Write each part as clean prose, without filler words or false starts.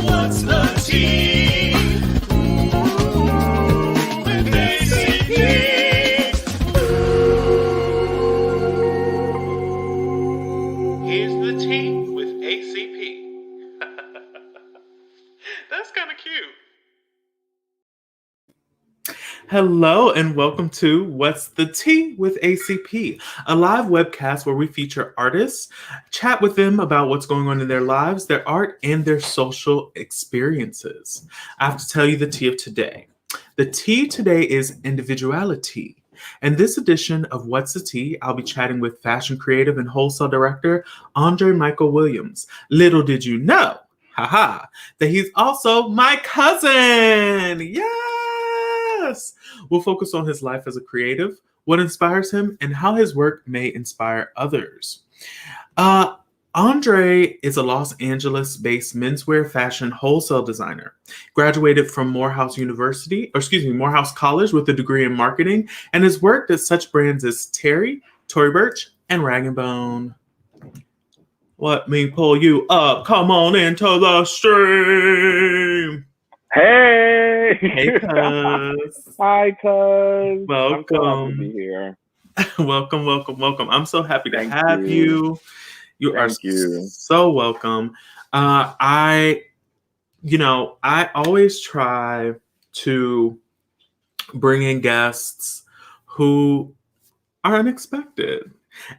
What's the tea with ACP? Here's the tea with ACP. That's kind of cute. Hello and welcome to What's the Tea with ACP, a live webcast where we feature artists, chat with them about what's going on in their lives, their art, and their social experiences. I have to tell you the tea of today. The tea today is individuality. In this edition of What's the Tea, I'll be chatting with fashion creative and wholesale director Andre Michael Williams. Little did you know, haha, that he's also my cousin. Yes! We'll focus on his life as a creative, what inspires him, and how his work may inspire others. Andre is a Los Angeles-based menswear fashion wholesale designer. Graduated from Morehouse College with a degree in marketing, and has worked at such brands as Terry, Tory Burch, and Rag & Bone. Let me pull you up. Come on into the stream. Hey! Hey, cuz. Hi, cuz. Welcome. I'm so happy to be here. welcome. I'm so happy to Thank have you. You are so welcome. I always try to bring in guests who are unexpected.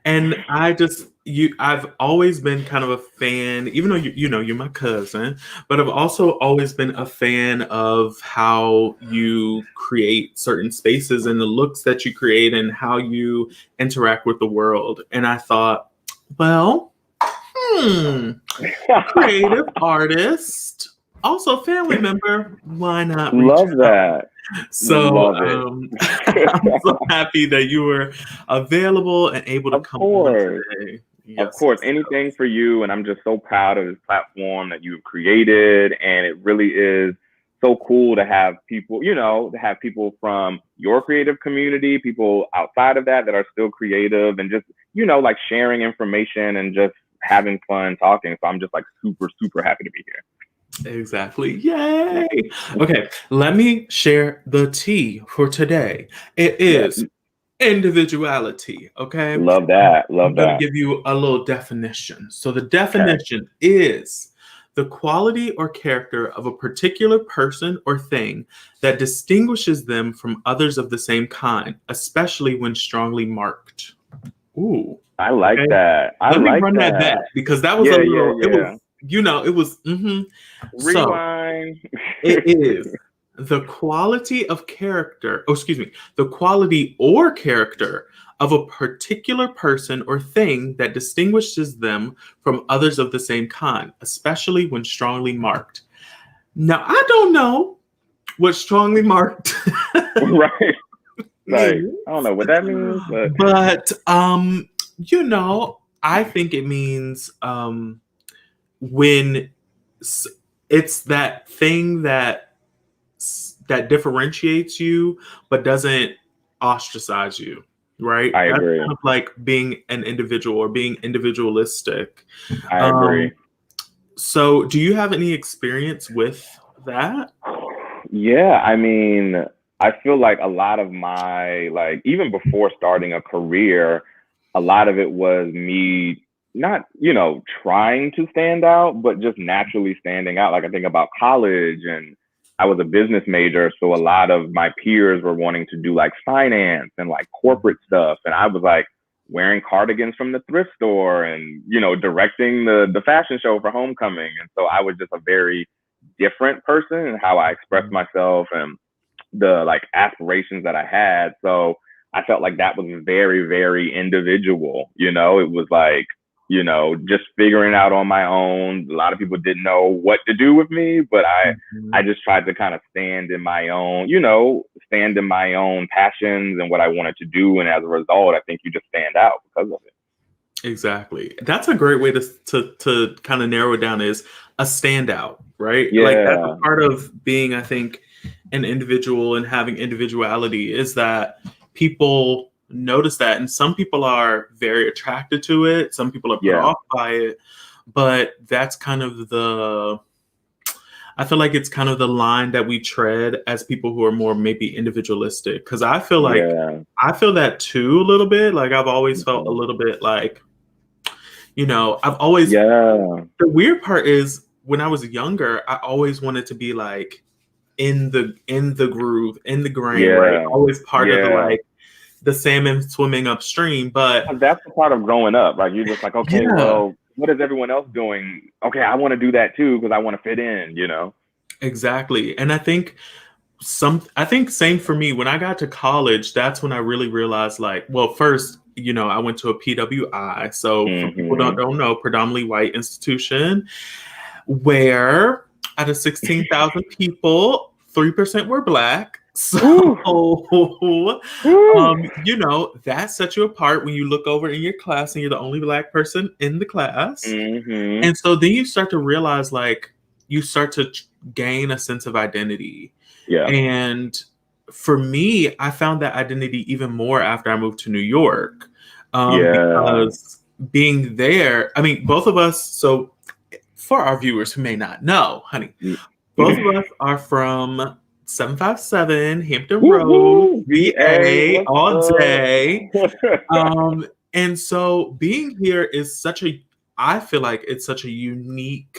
And I've always been kind of a fan, even though you're my cousin, but I've also always been a fan of how you create certain spaces and the looks that you create and how you interact with the world. And I thought, well, creative artist, also family member, why not? Love that. So I'm so happy that you were available and able to come on today. Yes. Of course, anything for you. And I'm just so proud of this platform that you've created. And it really is so cool to have people, from your creative community, people outside of that are still creative and just, like sharing information and just having fun talking. So I'm just like super, super happy to be here. Exactly. Yay. Okay, let me share the tea for today. It is individuality. Okay. Love that. I'm going to give you a little definition. So the definition is the quality or character of a particular person or thing that distinguishes them from others of the same kind, especially when strongly marked. Ooh. I like that. Let me run that back because that was a little, it was, Rewind. So, it is the quality of character, the quality or character of a particular person or thing that distinguishes them from others of the same kind, especially when strongly marked. Now, I don't know what strongly marked right. I don't know what that means, but I think it means when it's that thing that differentiates you but doesn't ostracize you, right? I agree. Kind of like being an individual or being individualistic. I agree. So do you have any experience with that? Yeah, I mean, I feel like a lot of my, even before starting a career, a lot of it was me not, trying to stand out, but just naturally standing out. Like I think about college, and I was a business major. So a lot of my peers were wanting to do like finance and like corporate stuff. And I was like wearing cardigans from the thrift store and, directing the fashion show for homecoming. And so I was just a very different person in how I expressed myself and the like aspirations that I had. So I felt like that was very, very individual. It was like, just figuring out on my own. A lot of people didn't know what to do with me, but I just tried to kind of stand in my own passions and what I wanted to do. And as a result, I think you just stand out because of it. Exactly. That's a great way to kind of narrow it down is a standout, right? Like that's Yeah, a part of being, I think, an individual and having individuality is that people notice that, and some people are very attracted to it, some people are put yeah, off by it, but that's kind of the I feel like it's kind of the line that we tread as people who are more maybe individualistic. Because yeah. I feel that too a little bit. Like I've always felt a Mhm. little bit like, I've always Yeah, the weird part is when I was younger, I always wanted to be like in the groove, in the grain, right? yeah, Always part of the yeah. like the salmon swimming upstream. But 'Cause that's the part of growing up. Like you're just like, okay, yeah, well, what is everyone else doing? Okay, I want to do that too because I want to fit in. exactly. And I think same for me when I got to college, that's when I really realized like, well, first, I went to a PWI. So for people that Hmm. don't know, predominantly white institution where out of 16,000 people, 3% were black. So, Ooh, ooh. that sets you apart when you look over in your class and you're the only black person in the class. Hmm. And so then you start to realize like you start to gain a sense of identity. Yeah, And for me, I found that identity even more after I moved to New York, yeah. because being there, I mean, both of us, so for our viewers who may not know, honey, both of us are from 757 Hampton Road, Woohoo! VA, VA, what's all up? day. And so being here is I feel like it's such a unique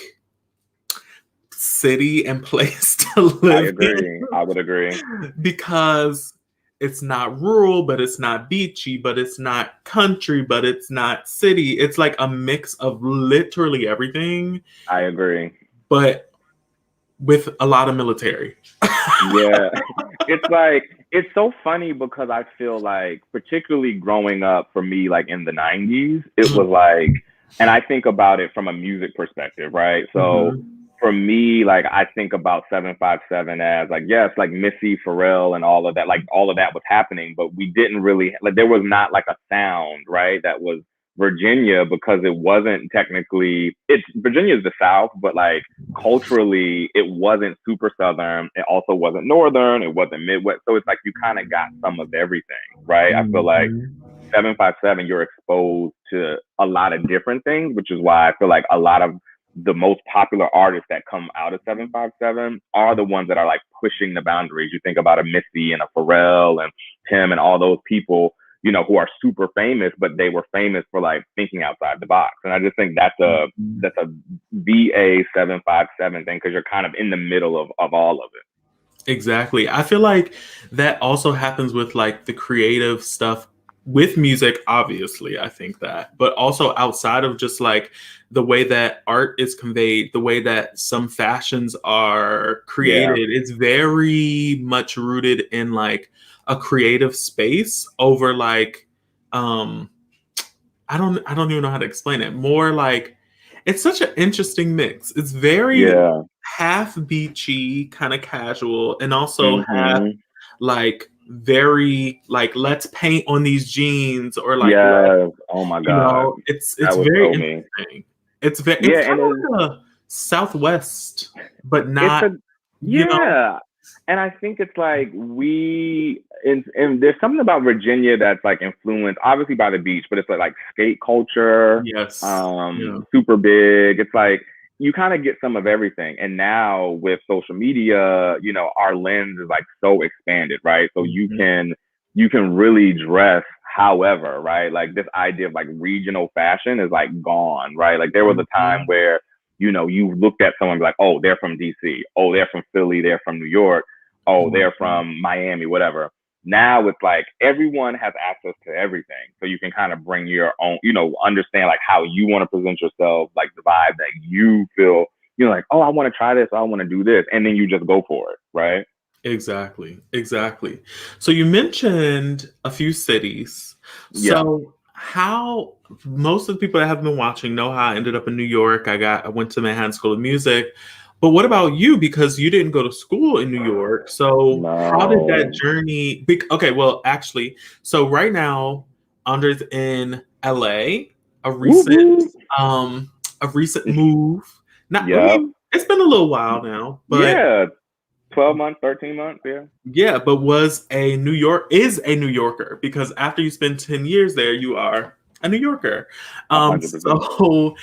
city and place to I live agree. in I would agree. because it's not rural, but it's not beachy, but it's not country, but it's not city. It's like a mix of literally everything, I agree. but with a lot of military. Yeah. It's like it's so funny because I feel like particularly growing up for me like in the 90s, it was like and I think about it from a music perspective, right? So Mhm. for me, like I think about 757 as like yes, like Missy, Pharrell and all of that, like all of that was happening, but we didn't really like there was not like a sound, right? That was Virginia because it wasn't technically it's Virginia's the South, but like culturally it wasn't super southern, it also wasn't northern, it wasn't midwest, so it's like you kind of got some of everything, right? I feel like Mhm. 757 you're exposed to a lot of different things, which is why I feel like a lot of the most popular artists that come out of 757 are the ones that are like pushing the boundaries. You think about a Missy and a Pharrell and Tim and all those people, who are super famous, but they were famous for like thinking outside the box. And I just think Mhm. that's a VA 757 thing because you're kind of in the middle of all of it. Exactly. I feel like that also happens with like the creative stuff with music, obviously. I think that, but also outside of just like the way that art is conveyed, the way that some fashions are Yeah, created, it's very much rooted in like a creative space over like, um, I don't even know how to explain it. More like it's such an interesting mix. It's very yeah. half beachy, kind of casual, and also half Hmm. like very like let's paint on these jeans or like let Yes. Oh my God. it's That was very so me. interesting. It's Yeah, kind and of like a Southwest, but it's not a you know yeah, and I think it's like and there's something about Virginia that's like influenced obviously by the beach, but it's like skate culture, yes super big. It's like you kind of get some of everything. And now with social media, our lens is like so expanded, right? So Mhm. you can really dress however, right? Like this idea of like regional fashion is like gone, right? Like there was a time Mhm. where you looked at someone like, oh, they're from DC. Oh, they're from Philly. They're from New York. Oh, they're Mhm. from Miami, whatever. Now it's like everyone has access to everything. So you can kind of bring your own, understand like how you want to present yourself, like the vibe that you feel, like, oh, I want to try this. I want to do this. And then you just go for it. Right. Exactly, exactly. So you mentioned a few cities. Yeah. So how most of the people that have been watching know how I ended up in New York. I went to Manhattan School of Music. But what about you? Because you didn't go to school in New York. So how did that No. journey okay, well, actually, so right now Andre's in LA. a Woo-hoo. recent move. Not, I Yep. mean, it's been a little while now, but Yeah. 12 months, 13 months. Yeah. yeah, but is a New Yorker, because after you spend 10 years there, you are a New Yorker. 100%. So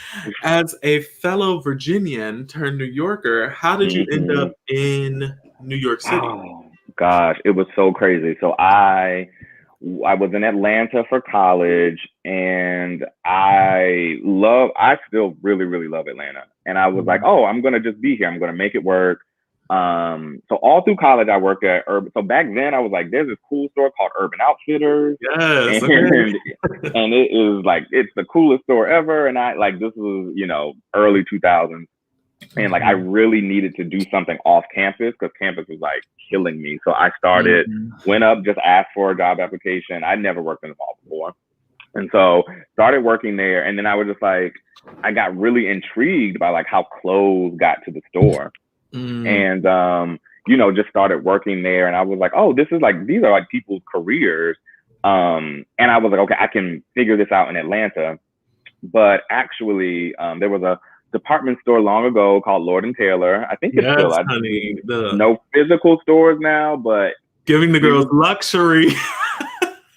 as a fellow Virginian turned New Yorker, how did you end Hmm. up in New York City? Oh gosh, it was so crazy. So I was in Atlanta for college, and I still really, really love Atlanta. And I was like, Mhm. oh, I'm gonna just be here. I'm gonna make it work. So all through college, I worked at Urban. So back then, I was like, there's this cool store called Urban Outfitters, Yes, and okay. and it is like it's the coolest store ever. And I like this was early 2000s, and like I Mhm. really needed to do something off campus because campus was like killing me. So I Mhm. went up, just asked for a job application. I'd never worked in a mall before, and so started working there. And then I was just like, I got really intrigued by like how clothes got to the store, Mm. and just started working there. And I was like, oh, these are like people's careers. And I was like, okay, I can figure this out in Atlanta. But actually, there was a department store long ago called Lord and Taylor. I think it's still. Yes, There's honey. The no physical stores now, but giving the she girls was luxury.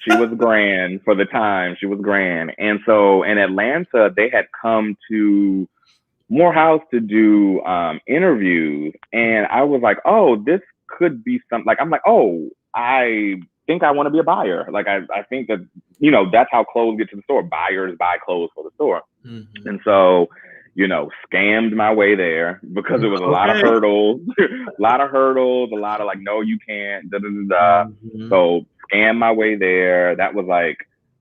she was grand for the time. She was grand, and so in Atlanta, they had come to Morehouse to do interviews, and I was like, oh, this could be something. Like I'm like, oh, I think I want to be a buyer. Like I think that that's how clothes get to the store. Buyers buy clothes for the store. Mhm. And so, scammed my way there because it was a lot of Okay. hurdles, a lot of like, no, you can't, da da da da. Mhm. So scammed my way there. That was like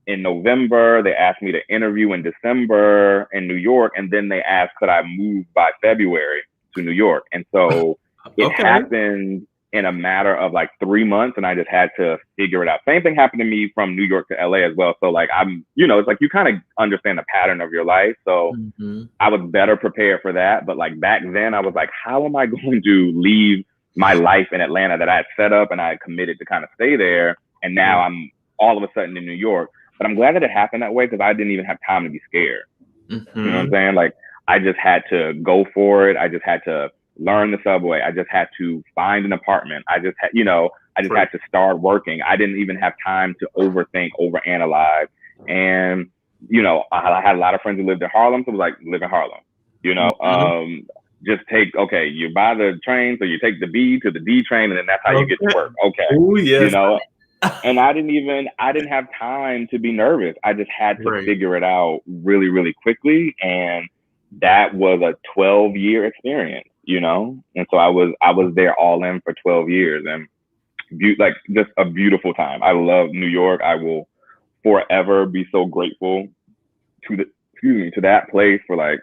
in November. They asked me to interview in December in New York, and then they asked could I move by February to New York. And so it Okay. happened in a matter of like 3 months, and I just had to figure it out. Same thing happened to me from New York to LA as well. So like it's like you kind of understand the pattern of your life. So Mhm. I was better prepared for that. But like back then I was like, how am I going to leave my life in Atlanta that I had set up and I had committed to kind of stay there? And now I'm all of a sudden in New York. But I'm glad that it happened that way because I didn't even have time to be scared. You know what I'm Mhm. saying? Like I just had to go for it. I just had to learn the subway. I just had to find an apartment. I just Right. had to start working. I didn't even have time to overthink, overanalyze. And, I had a lot of friends who lived in Harlem. So it was like, live in Harlem, you know, Mhm. just okay, you buy the train. So you take the B to the D train and then that's how you get to Okay. work. Okay. Oh, You yes. know, and I didn't have time to be nervous. I just had to Right. figure it out really, really quickly. And that was a 12-year experience, And so I was there all in for 12 years and like just a beautiful time. I love New York. I will forever be so grateful to to that place for like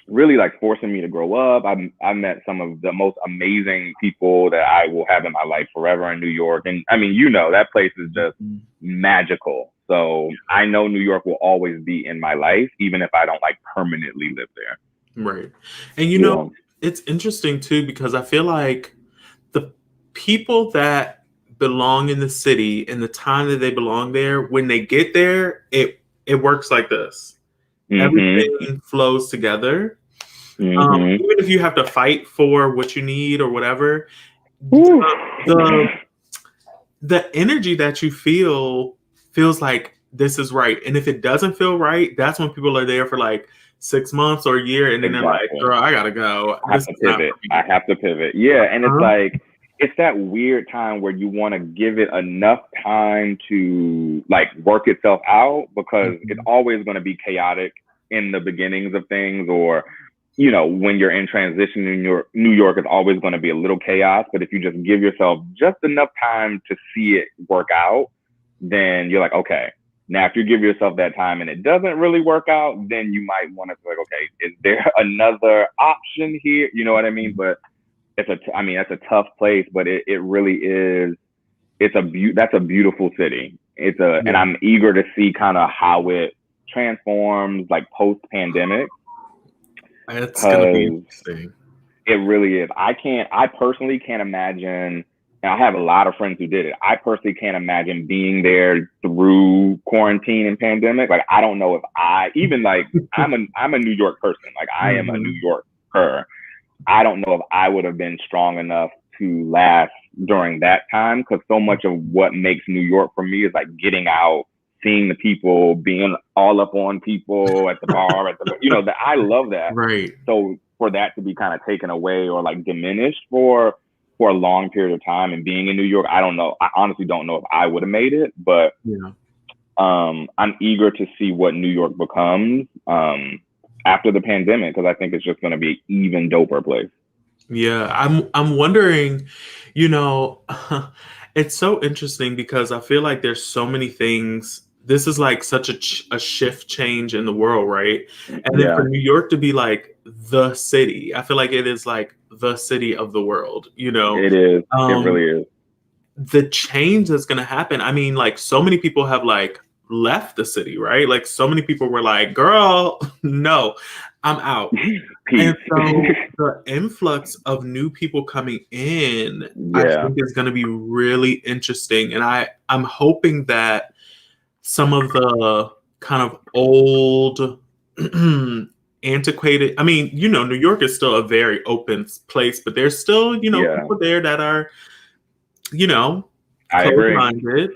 really like forcing me to grow up. I met some of the most amazing people that I will have in my life forever in New York. And I mean, that place is just Mhm. magical. So I know New York will always be in my life, even if I don't like permanently live there. Right. And Yeah. it's interesting too because I feel like the people that belong in the city and the time that they belong there, when they get there, it works like this. Mm-hmm. Everything flows together. Mm-hmm. Even if you have to fight for what you need or whatever, Whew. the the energy that you feel feels like this is right. And if it doesn't feel right, that's when people are there for like 6 months or a year, and then they're like, Exactly. "Girl, I gotta go. I This have to is not pivot. for I me." have to pivot. Yeah. And it's Uh-huh. like, it's that weird time where you want to give it enough time to like work itself out because it's Mhm. always going to be chaotic in the beginnings of things or, when you're in transition in New York, it's always going to be a little chaos. But if you just give yourself just enough time to see it work out, then you're like, okay, now, if you give yourself that time and it doesn't really work out, then you might want to be like, okay, is there another option here? You know what I mean? But that's a tough place, but it really is. That's a beautiful city. And Yeah, I'm eager to see kind of how it transforms like post pandemic it's gonna be because interesting. it really is. I personally can't imagine And I have a lot of friends who did it. I personally can't imagine being there through quarantine and pandemic. Like, I don't know if even like, I'm a New York person. Like, I am a New Yorker. I don't know if I would have been strong enough to last during that time, because so much of what makes New York for me is like getting out, seeing the people, being all up on people at the bar, that I love that. Right. So for that to be kind of taken away or like diminished for a long period of time and being in New York, I don't know. I honestly don't know if I would have made it, but I'm eager to see what New York becomes after the pandemic, because I think it's just going to be an even doper place. Yeah, I'm wondering, it's so interesting because I feel like there's so many things. This is like such a shift change in the world, right? And then for New York to be like the city, I feel like it is like the city of the world, It is. It really is. The change that's going to happen. I mean, like, so many people have like left the city, right? Like, so many people were like, girl, no, I'm out. And so the influx of new people coming in, I think is going to be really interesting. And I'm hoping that some of the kind of old, antiquated, I mean, New York is still a very open place, but there's still, people there that are, I agree. closed-minded.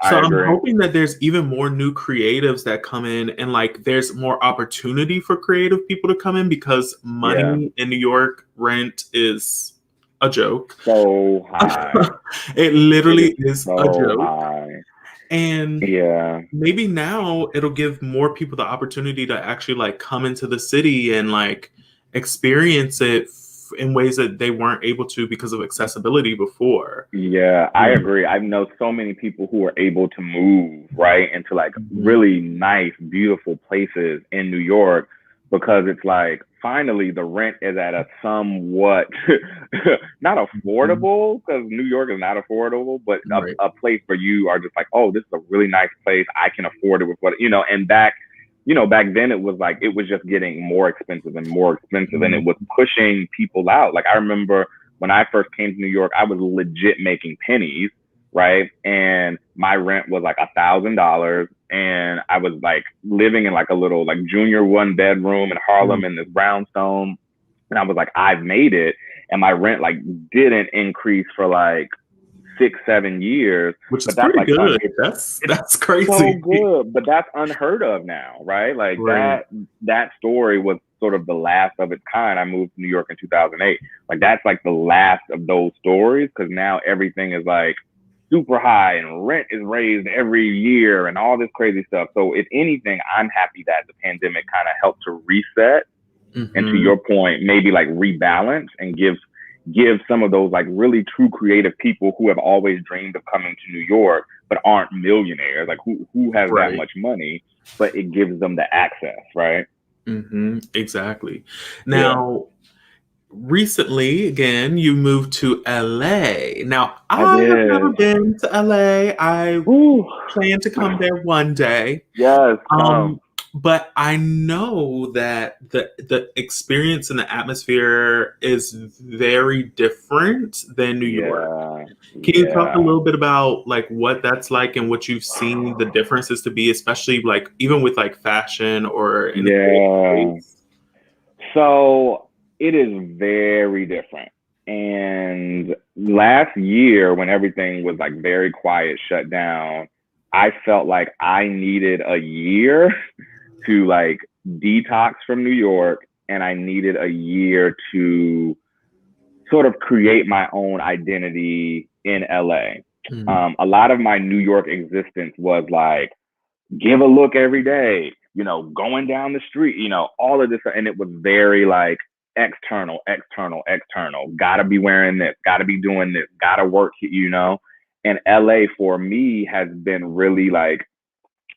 So I'm hoping that there's even more new creatives that come in, and like there's more opportunity for creative people to come in, because money in New York, rent is a joke. So high. It literally is so a joke. High. And maybe now it'll give more people the opportunity to actually like come into the city and like experience it in ways that they weren't able to because of accessibility before. Yeah, I agree. I know so many people who are able to move right into like really nice, beautiful places in New York, because it's like finally the rent is at a somewhat not affordable, because New York is not affordable, but a place where you are just like, oh, this is a really nice place. I can afford it with what, and back then it was like, it was just getting more expensive and more expensive, and it was pushing people out. Like, I remember when I first came to New York, I was legit making pennies, right? And my rent was like $1,000, and I was like living in like a little like junior 1-bedroom in Harlem in this brownstone, and I was like, I've made it. And my rent like didn't increase for like 6-7 years, which is pretty good. That's crazy. So good, but that's unheard of now, right? Like that story was sort of the last of its kind. I moved to New York in 2008. Like, that's like the last of those stories, because now everything is like super high and rent is raised every year and all this crazy stuff. So if anything, I'm happy that the pandemic kind of helped to reset and, to your point, maybe like rebalance and give some of those like really true creative people who have always dreamed of coming to New York but aren't millionaires, like who has that much money, but it gives them the access, right? Exactly. Now, recently, again, you moved to LA. Now, I have never been to LA. I plan to come there one day. Yes. But I know that the experience and the atmosphere is very different than New York. Can you talk a little bit about like what that's like and what you've seen the differences to be, especially like even with like fashion or So it is very different. And last year, when everything was like very quiet, shut down, I felt like I needed a year to like detox from New York, and I needed a year to sort of create my own identity in LA. A lot of my New York existence was like, give a look every day, going down the street, all of this. And it was very like external, gotta be wearing this, gotta be doing this, gotta work, And LA for me has been really like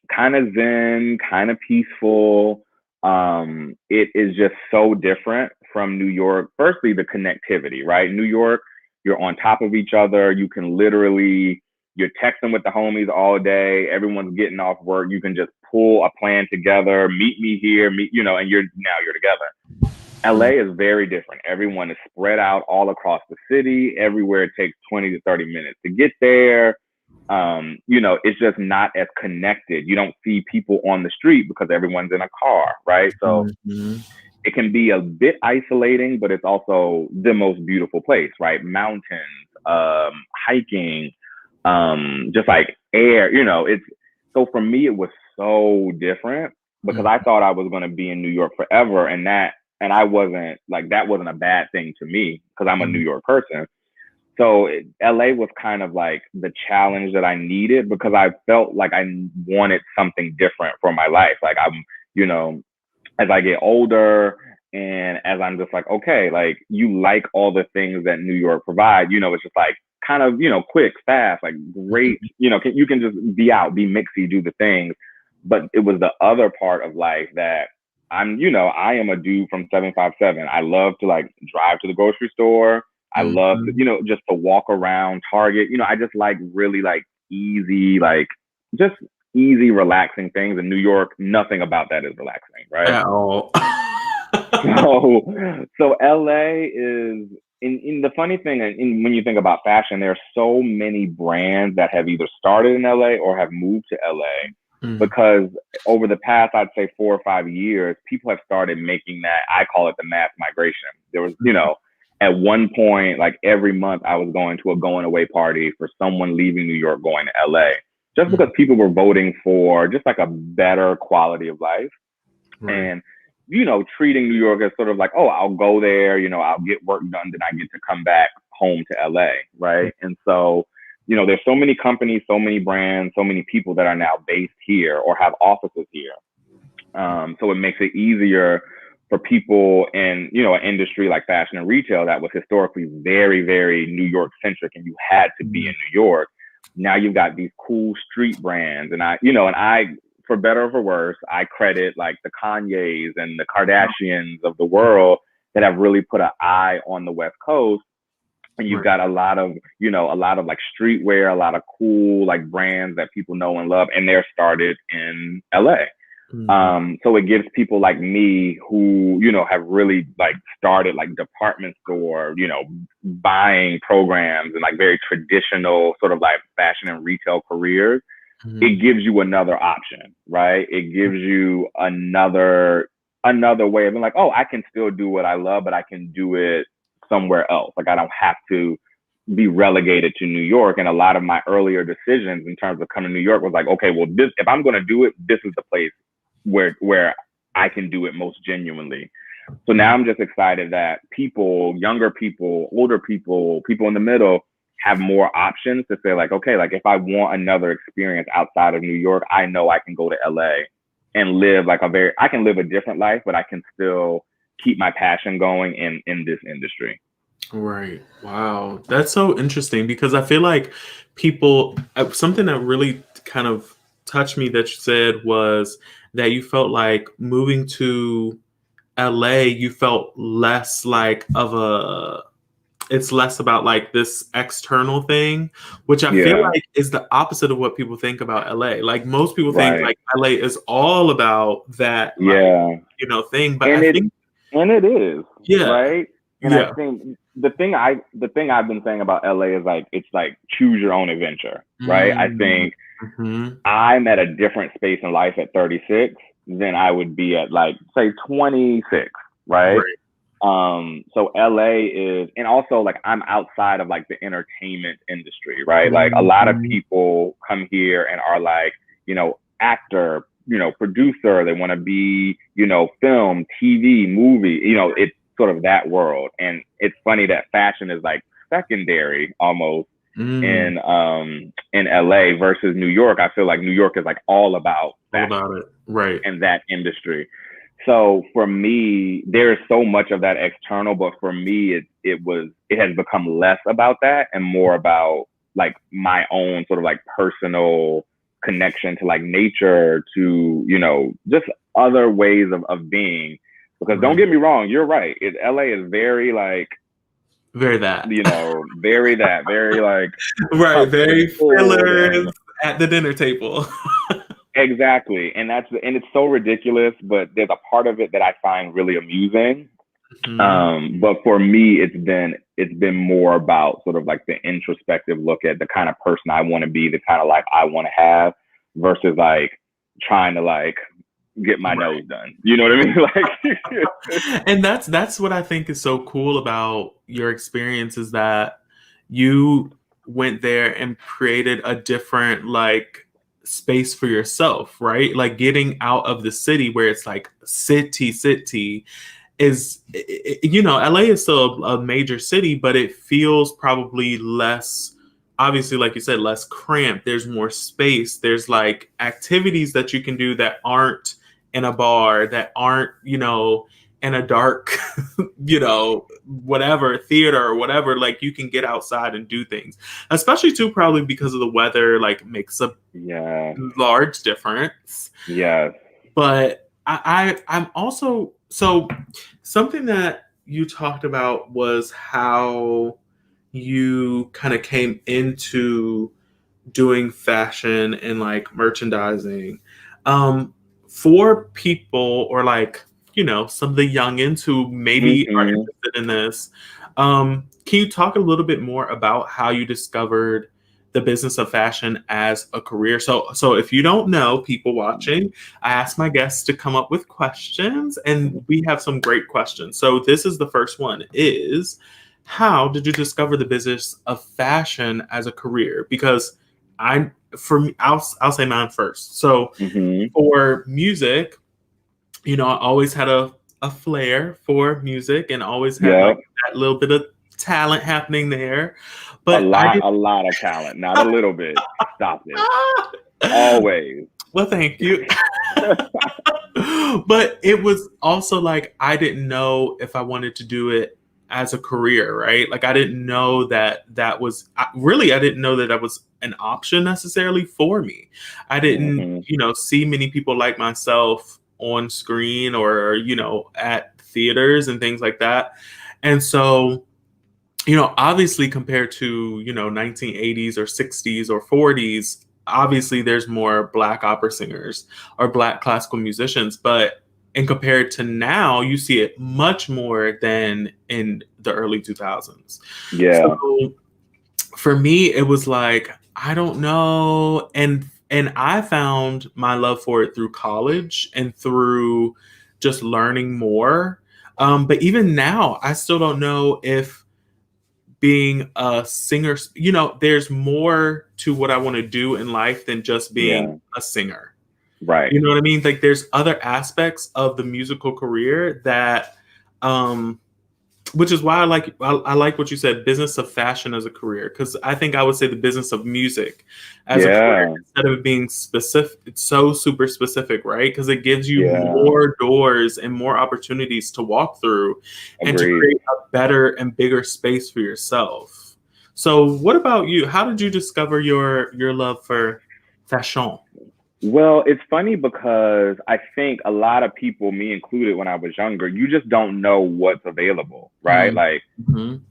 kind of zen, kind of peaceful. It is just so different from New York. Firstly, the connectivity, right? New York, you're on top of each other. You can literally, you're texting with the homies all day. Everyone's getting off work. You can just pull a plan together, meet me here, and you're together. LA is very different. Everyone is spread out all across the city. Everywhere it takes 20 to 30 minutes to get there. It's just not as connected. You don't see people on the street because everyone's in a car, right? So Mm-hmm. it can be a bit isolating, but it's also the most beautiful place, right? Mountains, hiking, just like air, it's so for me, it was so different because I thought I was going to be in New York forever. And I wasn't like, that wasn't a bad thing to me because I'm a New York person. So LA was kind of like the challenge that I needed because I felt like I wanted something different for my life. Like you know, as I get older and as I'm just like, okay, like you like all the things that New York provide, it's just like kind of, quick, fast, like great, you can just be out, be mixy, do the things. But it was the other part of life that I am a dude from 757. I love to like drive to the grocery store. I love to, just to walk around Target. I just like really like easy, like just easy, relaxing things. In New York, nothing about that is relaxing, right? At all. So LA is in the funny thing, when you think about fashion, there are so many brands that have either started in LA or have moved to LA because over the past, I'd say 4 or 5 years, people have started making that, I call it the mass migration. There was, at one point, like every month I was going to a going away party for someone leaving New York going to LA just because people were voting for just like a better quality of life. Right. And, treating New York as sort of like, oh, I'll go there, I'll get work done, then I get to come back home to LA. Right. And so, there's so many companies, so many brands, so many people that are now based here or have offices here. So it makes it easier for people in, an industry like fashion and retail that was historically very, very New York centric and you had to be in New York. Now you've got these cool street brands and I, for better or for worse, I credit like the Kanyes and the Kardashians of the world that have really put an eye on the West Coast. And you've got a lot of like streetwear, a lot of cool like brands that people know and love, and they're started in LA. So it gives people like me who, have really like started like department store, buying programs and like very traditional sort of like fashion and retail careers. It gives you another option, right? It gives you another way of being like, oh, I can still do what I love, but I can do it somewhere else. Like I don't have to be relegated to New York. And a lot of my earlier decisions in terms of coming to New York was like, okay, well, if I'm going to do it, this is the place where I can do it most genuinely. So now I'm just excited that people, younger people, older people, people in the middle have more options to say like, okay, like if I want another experience outside of New York, I know I can go to LA and live like I can live a different life, but I can still keep my passion going in this industry. Right. Wow. That's so interesting because I feel like something that really kind of touched me that you said was that you felt like moving to LA, you felt less like it's less about like this external thing, which I feel like is the opposite of what people think about LA. Like most people think like LA is all about that, thing. But I think it is. Yeah. Right. And I think the thing I've been saying about LA is like, it's like choose your own adventure. Right. I think I'm at a different space in life at 36 than I would be at like, say 26. Right. So LA is, and also like I'm outside of like the entertainment industry, right? Like a lot of people come here and are like, actor, producer, they want to be, film, TV, movie, it's sort of that world. And it's funny that fashion is like secondary almost in LA versus New York. I feel like New York is like all about fashion, all about it, right? And that industry. So for me, there is so much of that external, but for me, it has become less about that and more about like my own sort of like personal connection to like nature, to, just other ways of being. Because don't get me wrong, you're right. LA is very like, very that, very like, right. Very fillers at the dinner table. Exactly. And it's so ridiculous, but there's a part of it that I find really amusing. But for me, it's been more about sort of like the introspective look at the kind of person I want to be, the kind of life I want to have, versus like trying to like get my nose done. You know what I mean? Like, and that's what I think is so cool about your experience, is that you went there and created a different like space for yourself, right? Like getting out of the city where it's like city is, you know, LA is still a major city, but it feels probably less, obviously, like you said, less cramped. There's more space. There's like activities that you can do that aren't in a bar, that aren't, you know, in a dark, you know, whatever theater or whatever. Like you can get outside and do things, especially too, probably because of the weather, like makes a large difference. Yeah. But I'm also, so something that you talked about was how you kind of came into doing fashion and like merchandising. For people, or like, you know, some of the youngins who maybe are interested in this, can you talk a little bit more about how you discovered the business of fashion as a career? So if you don't know, people watching, I ask my guests to come up with questions, and we have some great questions. So this is the first one: is how did you discover the business of fashion as a career? Because for me, I'll say mine first. So for music, you know, I always had a flair for music, and always had like that little bit of talent happening there. But a lot of talent, not a little bit. Stop it. Always. Well, thank you. But it was also like, I didn't know if I wanted to do it as a career, right? Like I didn't know that was I didn't know that was an option necessarily for me. I didn't, you know, see many people like myself on screen, or, you know, at theaters and things like that. And so, you know, obviously compared to, you know, 1980s or 60s or 40s, obviously there's more Black opera singers or Black classical musicians, but and compared to now, you see it much more than in the early 2000s. Yeah. So for me, it was like, I don't know. And I found my love for it through college and through just learning more. But even now, I still don't know if being a singer, you know, there's more to what I want to do in life than just being a singer. Right. You know what I mean? Like there's other aspects of the musical career that, which is why I like what you said, business of fashion as a career. Cause I think I would say the business of music as a career, instead of being specific. It's so super specific, right? Cause it gives you more doors and more opportunities to walk through and to create a better and bigger space for yourself. So what about you? How did you discover your love for fashion? Well, it's funny because I think a lot of people, me included, when I was younger, you just don't know what's available, right? Like,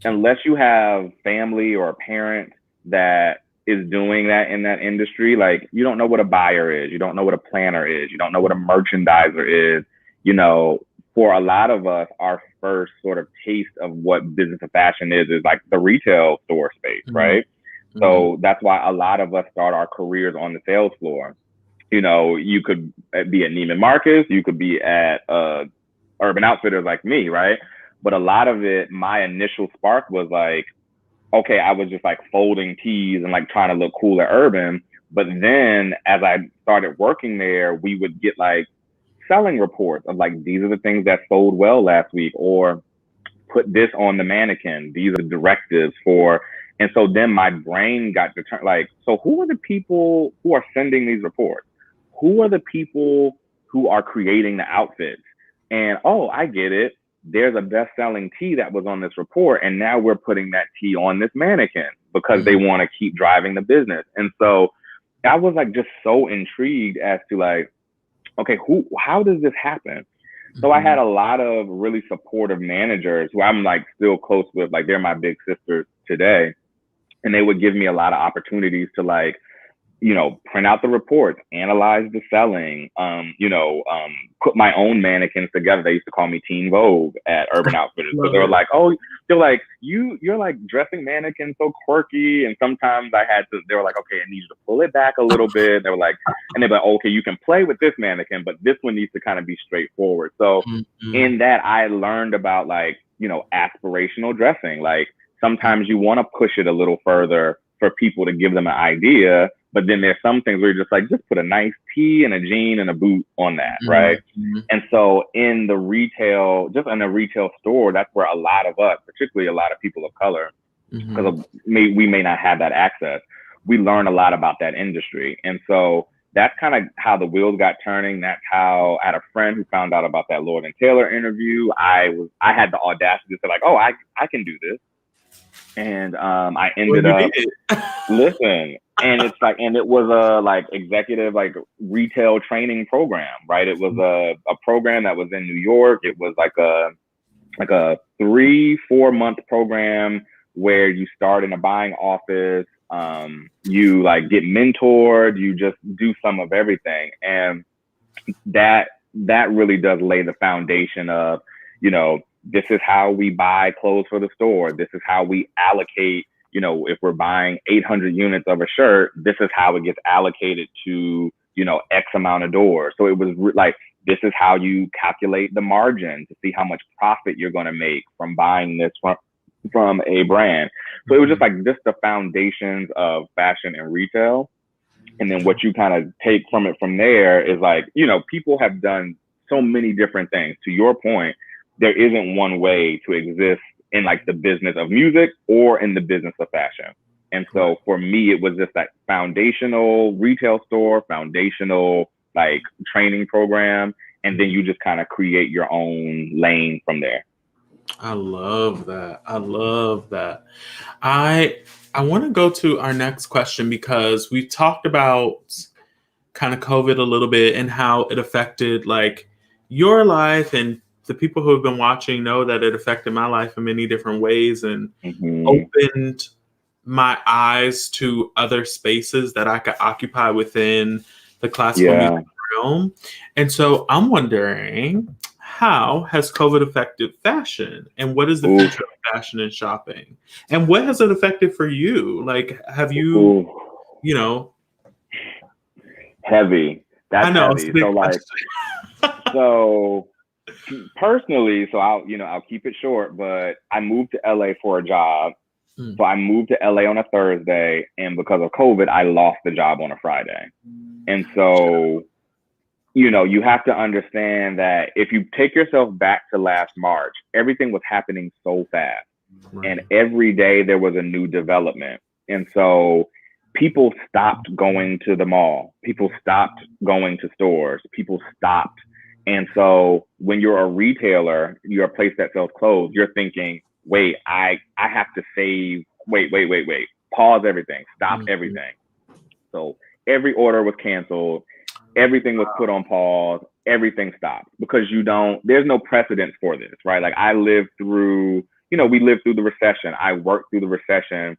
unless you have family or a parent that is doing that in that industry, like, you don't know what a buyer is. You don't know what a planner is. You don't know what a merchandiser is. You know, for a lot of us, our first sort of taste of what business of fashion is like the retail store space, right? So that's why a lot of us start our careers on the sales floor. You know, you could be at Neiman Marcus, you could be at Urban Outfitters like me, right? But a lot of it, my initial spark was like, okay, I was just like folding tees and like trying to look cool at Urban. But then as I started working there, we would get like selling reports of like, these are the things that sold well last week, or put this on the mannequin. These are the directives for. And so then my brain got to turn like, so who are the people who are sending these reports? Who are the people who are creating the outfits? And, oh, I get it. There's a best-selling tee that was on this report, and now we're putting that tee on this mannequin because they want to keep driving the business. And so I was like just so intrigued as to like, okay, how does this happen? So I had a lot of really supportive managers who I'm like still close with, like they're my big sisters today. And they would give me a lot of opportunities to like, print out the reports, analyze the selling, put my own mannequins together. They used to call me Teen Vogue at Urban Outfitters. So they were like, oh, they're like, you're like dressing mannequins so quirky. And sometimes they were like, okay, I need you to pull it back a little bit. They were like, and they're like, okay, you can play with this mannequin, but this one needs to kind of be straightforward. So in that, I learned about like, aspirational dressing. Like sometimes you want to push it a little further for people to give them an idea. But then there's some things where you're just like, just put a nice tee and a jean and a boot on that, right? And so in the retail store, that's where a lot of us, particularly a lot of people of color, because we may not have that access, we learn a lot about that industry. And so that's kind of how the wheels got turning. That's how I had a friend who found out about that Lord & Taylor interview. I had the audacity to say like, oh, I can do this. And I ended up listen. And it's like, and it was a like executive, like retail training program, right? It was a program that was in New York. It was like a 3-4 month program where you start in a buying office. You like get mentored, you just do some of everything. And that really does lay the foundation of, this is how we buy clothes for the store. This is how we allocate, if we're buying 800 units of a shirt, this is how it gets allocated to, X amount of doors. So it was like, this is how you calculate the margin to see how much profit you're going to make from buying this from a brand. So it was just like the foundations of fashion and retail. And then what you kind of take from it from there is like, people have done so many different things. To your point, there isn't one way to exist in like the business of music or in the business of fashion. And so for me, it was just that foundational retail store, foundational like training program. And then you just kind of create your own lane from there. I love that. I want to go to our next question because we've talked about kind of COVID a little bit and how it affected like your life, and the people who have been watching know that it affected my life in many different ways and opened my eyes to other spaces that I could occupy within the classical music realm. And so I'm wondering, how has COVID affected fashion, and what is the future of fashion and shopping, and what has it affected for you? Like, have you, heavy. That's I know, heavy. So like, so personally, so I'll keep it short, but I moved to LA for a job. So I moved to LA on a Thursday, and because of COVID, I lost the job on a Friday. And so, you have to understand that if you take yourself back to last March, everything was happening so fast. And every day there was a new development. And so people stopped going to the mall. People stopped going to stores. People stopped. And so when you're a retailer, you're a place that sells clothes, you're thinking, wait, I have to save, wait, pause everything, stop everything. So every order was canceled. Everything was put on pause. Everything stopped because there's no precedence for this, right? Like I lived through, we lived through the recession. I worked through the recession,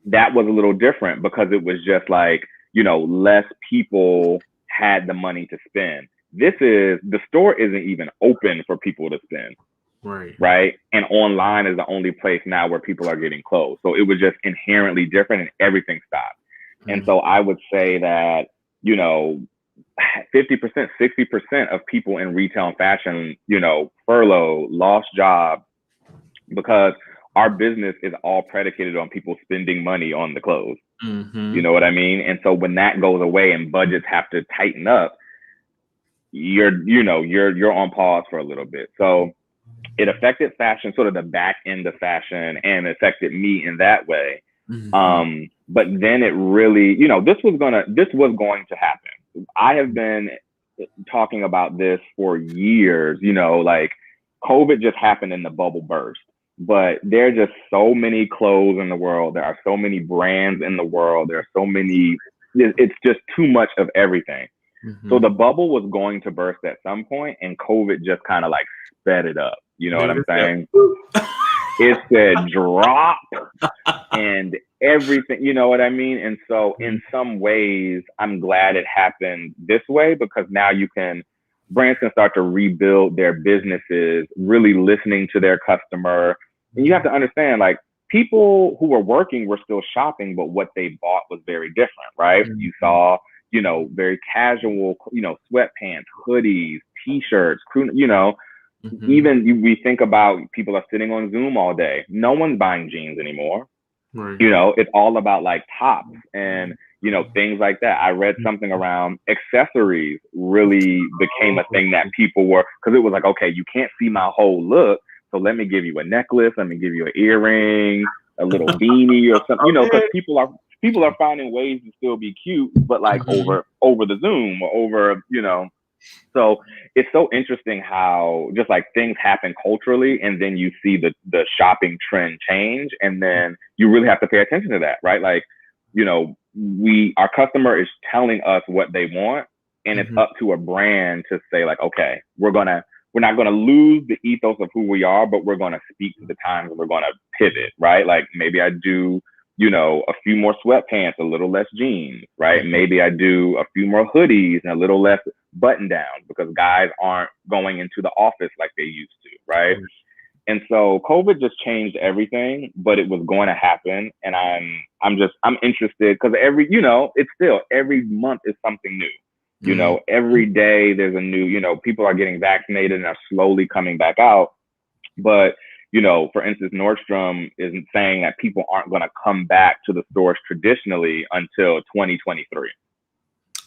that was a little different because it was just like, less people had the money to spend. The store isn't even open for people to spend. Right. And online is the only place now where people are getting clothes. So it was just inherently different and everything stopped. And so I would say that, 50%, 60% of people in retail and fashion, furlough, lost jobs because our business is all predicated on people spending money on the clothes. You know what I mean? And so when that goes away and budgets have to tighten up, you're on pause for a little bit. So it affected fashion, sort of the back end of fashion, and affected me in that way. But then it really, this was going to happen. I have been talking about this for years, like COVID just happened and the bubble burst. But there are just so many clothes in the world. There are so many brands in the world. There are so many, it's just too much of everything. So the bubble was going to burst at some point, and COVID just kind of like sped it up. You know what I'm saying? It said drop, and everything, you know what I mean? And so in some ways, I'm glad it happened this way, because now brands can start to rebuild their businesses, really listening to their customer. And you have to understand, like, people who were working were still shopping, but what they bought was very different, right? Mm-hmm. You saw, very casual, sweatpants, hoodies, t-shirts, Mm-hmm. even we think about people are sitting on Zoom all day. No one's buying jeans anymore. Right. It's all about like tops and, things like that. I read something around accessories really became a thing that people were, because it was like, okay, you can't see my whole look, so let me give you a necklace, let me give you an earring, a little beanie or something, because people are finding ways to still be cute, but like over the Zoom or over, So it's so interesting how just like things happen culturally, and then you see the shopping trend change, and then you really have to pay attention to that, right? Like, our customer is telling us what they want, and it's up to a brand to say like, okay, we're not gonna lose the ethos of who we are, but we're gonna speak to the times, and we're gonna pivot, right? Like maybe I do, a few more sweatpants, a little less jeans, right? Maybe I do a few more hoodies and a little less button down, because guys aren't going into the office like they used to, right? And so COVID just changed everything, but it was going to happen. And I'm interested, because it's still every month is something new. Every day there's a new, people are getting vaccinated and are slowly coming back out. But, for instance, Nordstrom is saying that people aren't going to come back to the stores traditionally until 2023.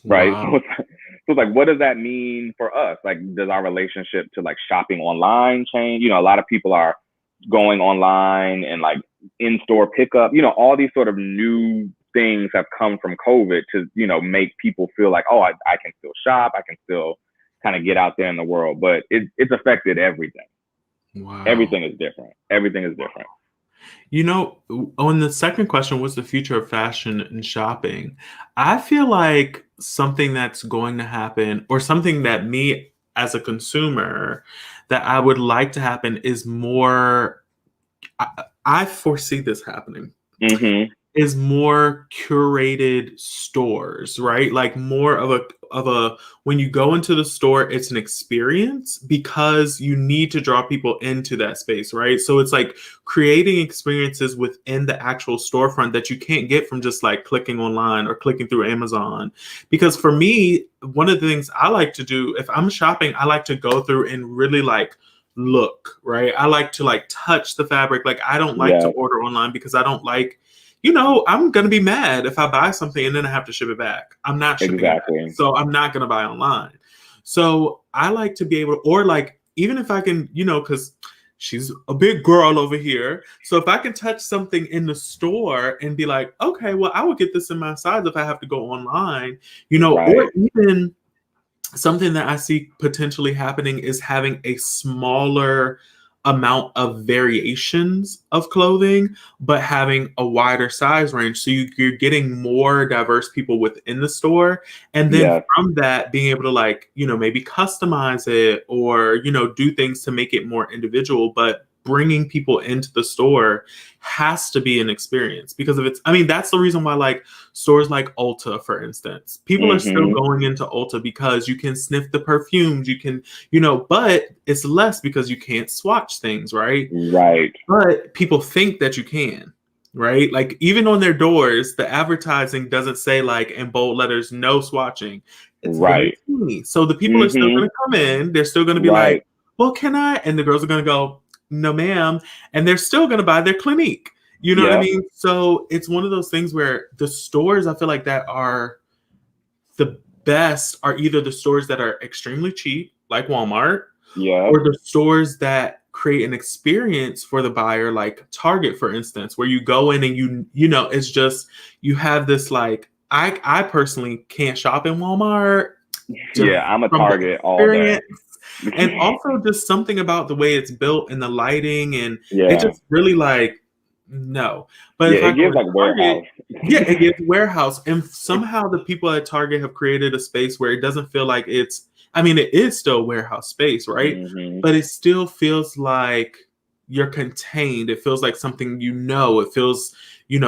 Right. Wow. So it's like, what does that mean for us? Like, does our relationship to like shopping online change? A lot of people are going online and like in-store pickup, all these sort of new things have come from COVID to, make people feel like, oh, I can still shop. I can still kind of get out there in the world, but it's affected everything. Wow. Everything is different. Everything is different. On the second question, what's the future of fashion and shopping? I feel like something that's going to happen, or something that me as a consumer that I would like to happen, is more, I foresee this happening, is more curated stores, right? Like more of a when you go into the store, it's an experience, because you need to draw people into that space, right? So it's like creating experiences within the actual storefront that you can't get from just like clicking online or clicking through Amazon. Because for me, one of the things I like to do if I'm shopping, I like to go through and really like look, right? I like to like touch the fabric. Like I don't like to order online, because I don't like, I'm going to be mad if I buy something and then I have to ship it back. I'm not shipping it back. So I'm not going to buy online. So I like to be able to, or like, even if I can, because she's a big girl over here. So if I can touch something in the store and be like, okay, well, I would get this in my size if I have to go online, or even something that I see potentially happening is having a smaller amount of variations of clothing, but having a wider size range. So you're getting more diverse people within the store. And then from that, being able to like, maybe customize it, or, do things to make it more individual. But bringing people into the store has to be an experience, because if that's the reason why like stores like Ulta, for instance, people are still going into Ulta because you can sniff the perfumes, you can, but it's less because you can't swatch things, right? But people think that you can, right? Like even on their doors, the advertising doesn't say like in bold letters, no swatching. It's very teeny. So the people are still going to come in, they're still going to be like, well, can I? And the girls are going to go, no, ma'am. And they're still going to buy their Clinique. You know what I mean? So it's one of those things where the stores, I feel like, that are the best are either the stores that are extremely cheap, like Walmart, or the stores that create an experience for the buyer, like Target, for instance, where you go in and it's just, you have this like, I personally can't shop in Walmart. I'm a Target all day. And also just something about the way it's built and the lighting, and it just really like, no. But if I it gives like Target, warehouse. It gives warehouse. And somehow the people at Target have created a space where it doesn't feel like it's, it is still warehouse space, right? But it still feels like you're contained. It feels like something, it feels,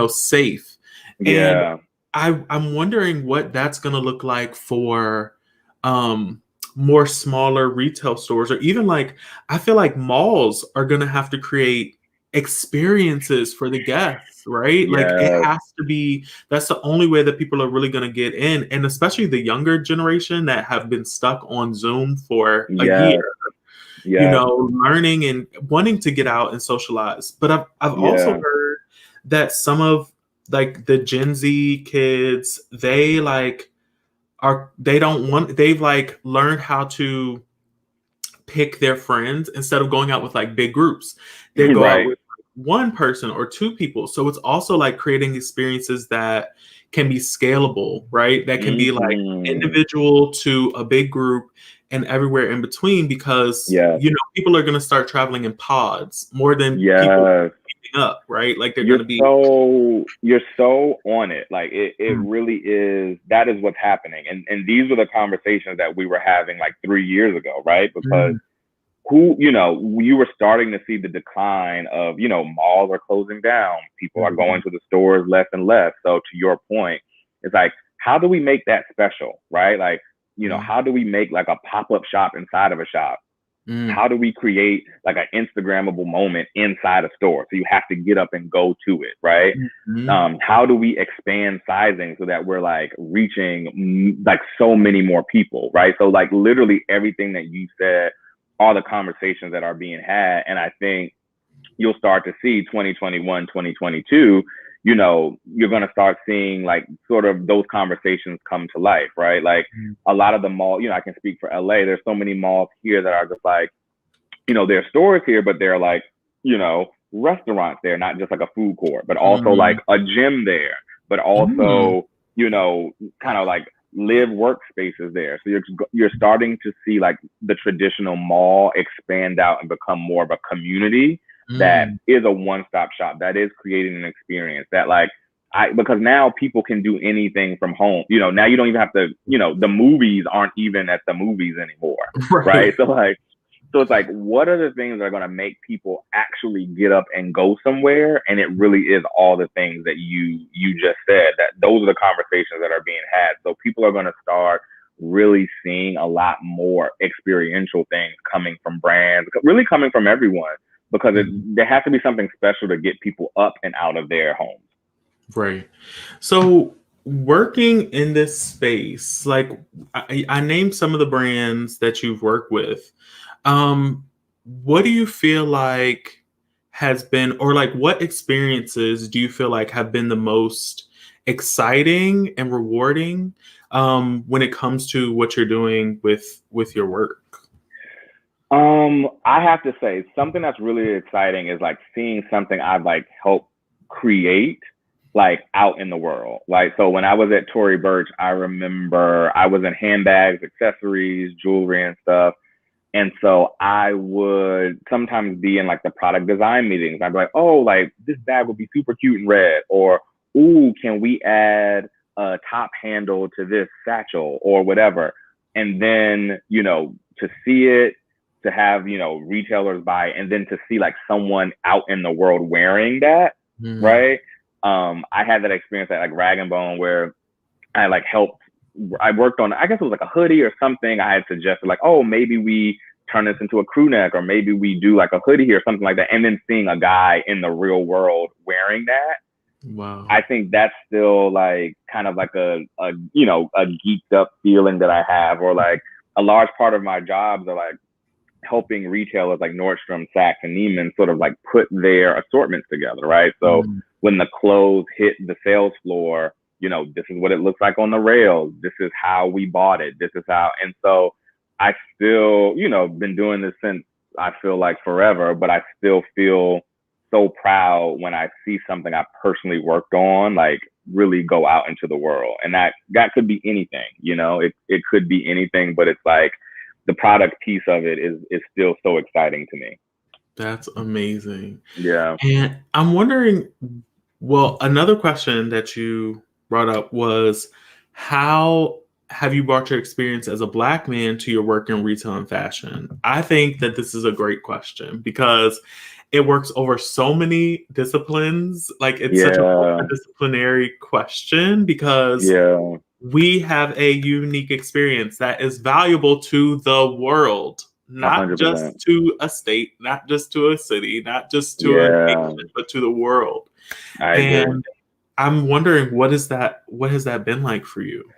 safe. And Yeah. I'm wondering what that's going to look like for um, more smaller retail stores, or even like I feel like malls are going to have to create experiences for the guests, right? Like it Yes. has to be, that's the only way that people are really going to get in. And especially the younger generation that have been stuck on Zoom for a year, Yes. Yes. learning and wanting to get out and socialize. But I've also Yeah. heard that some of like the Gen Z kids, they don't want, they've like learned how to pick their friends instead of going out with like big groups. They go out Right. with one person or two people. So it's also like creating experiences that can be scalable, right? That can be like Hmm. individual to a big group and everywhere in between, because Yes. people are going to start traveling in pods more than people Yes. meeting up, right? Like they're going You're to be. so on it. Like it Mm, really is. That is what's happening. And these were the conversations that we were having like 3 years ago, right? Because mm, you were starting to see the decline of, malls are closing down. People are mm, going to the stores less and less. So to your point, it's like, how do we make that special, right? Like, mm, how do we make like a pop-up shop inside of a shop? mm, How do we create like an Instagrammable moment inside a store? So you have to get up and go to it, right? mm, mm, How do we expand sizing so that we're like reaching like so many more people, right? So like literally everything that you said, all the conversations that are being had. And I think you'll start to see 2021, 2022, you're going to start seeing like sort of those conversations come to life, right? Like mm, a lot of the mall, I can speak for LA. There's so many malls here that are just like, there are stores here, but they're like, restaurants there, not just like a food court, but also like mm, a gym there, but mm, also, kind of like live workspaces there. So you're starting to see like the traditional mall expand out and become more of a community that mm. is a one-stop shop, that is creating an experience that like because now people can do anything from home. Now you don't even have to, the movies aren't even at the movies anymore. Right. Right. So it's like, what are the things that are going to make people actually get up and go somewhere? And it really is all the things that you just said, that those are the conversations that are being had. So people are going to start really seeing a lot more experiential things coming from brands, really coming from everyone, because Mm. there has to be something special to get people up and out of their homes. Right. So working in this space, like I named some of the brands that you've worked with. Um, what do you feel like has been, or like what experiences do you feel like have been the most exciting and rewarding when it comes to what you're doing with your work? I have to say something that's really exciting is like seeing something I've like helped create like out in the world. Like, so when I was at Tory Burch, I remember I was in handbags, accessories, jewelry and stuff. And so I would sometimes be in like the product design meetings. I'd be like, oh, like this bag would be super cute in red, or, ooh, can we add a top handle to this satchel or whatever? And then, to see it, to have, retailers buy, and then to see like someone out in the world wearing that, Mm, right? I had that experience at like Rag and Bone where I like helped. I worked on, I guess it was like a hoodie or something. I had suggested like, oh, maybe we turn this into a crew neck, or maybe we do like a hoodie or something like that. And then seeing a guy in the real world wearing that, wow. I think that's still like kind of like a geeked up feeling that I have, or like a large part of my jobs are like helping retailers like Nordstrom, Saks, and Neiman sort of like put their assortments together, right? So Mm, when the clothes hit the sales floor, this is what it looks like on the rails. This is how we bought it. This is how, and so I still, been doing this since I feel like forever, but I still feel so proud when I see something I personally worked on, like really go out into the world. And that could be anything, it could be anything, but it's like, the product piece of it is still so exciting to me. that's amazing. Yeah. And I'm wondering, well, another question that you brought up was how have you brought your experience as a Black man to your work in retail and fashion? I think that this is a great question because it works over so many disciplines. Like, it's such a Yeah. multidisciplinary question because Yeah. we have a unique experience that is valuable to the world, not 100%. just to a state, not just to a city, not just to a Yeah. nation, but to the world. I agree. And I'm wondering, what has that been like for you?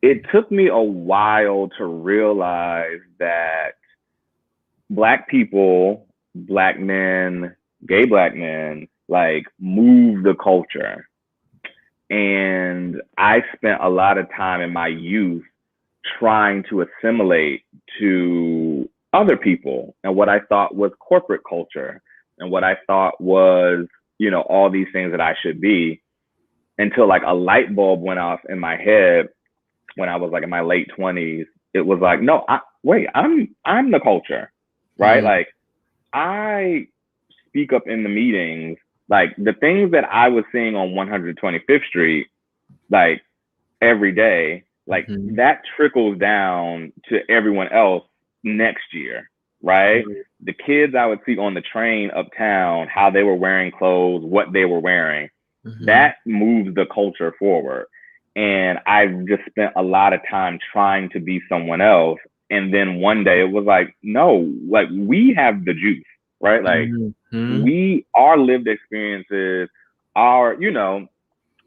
It took me a while to realize that Black people, Black men, gay Black men, like move the culture. And I spent a lot of time in my youth trying to assimilate to other people and what I thought was corporate culture and what I thought was, all these things that I should be, until like a light bulb went off in my head when I was like in my late 20s. It was like, no, I'm the culture, right? Mm, Like, I speak up in the meetings, like the things that I was seeing on 125th Street, like every day, like mhm. that trickles down to everyone else next year, right? Right. The kids I would see on the train uptown, how they were wearing clothes, what they were wearing, Mhm. that moves the culture forward. And I just spent a lot of time trying to be someone else. And then one day it was like, no, like we have the juice, right? Like Mhm. our lived experiences are,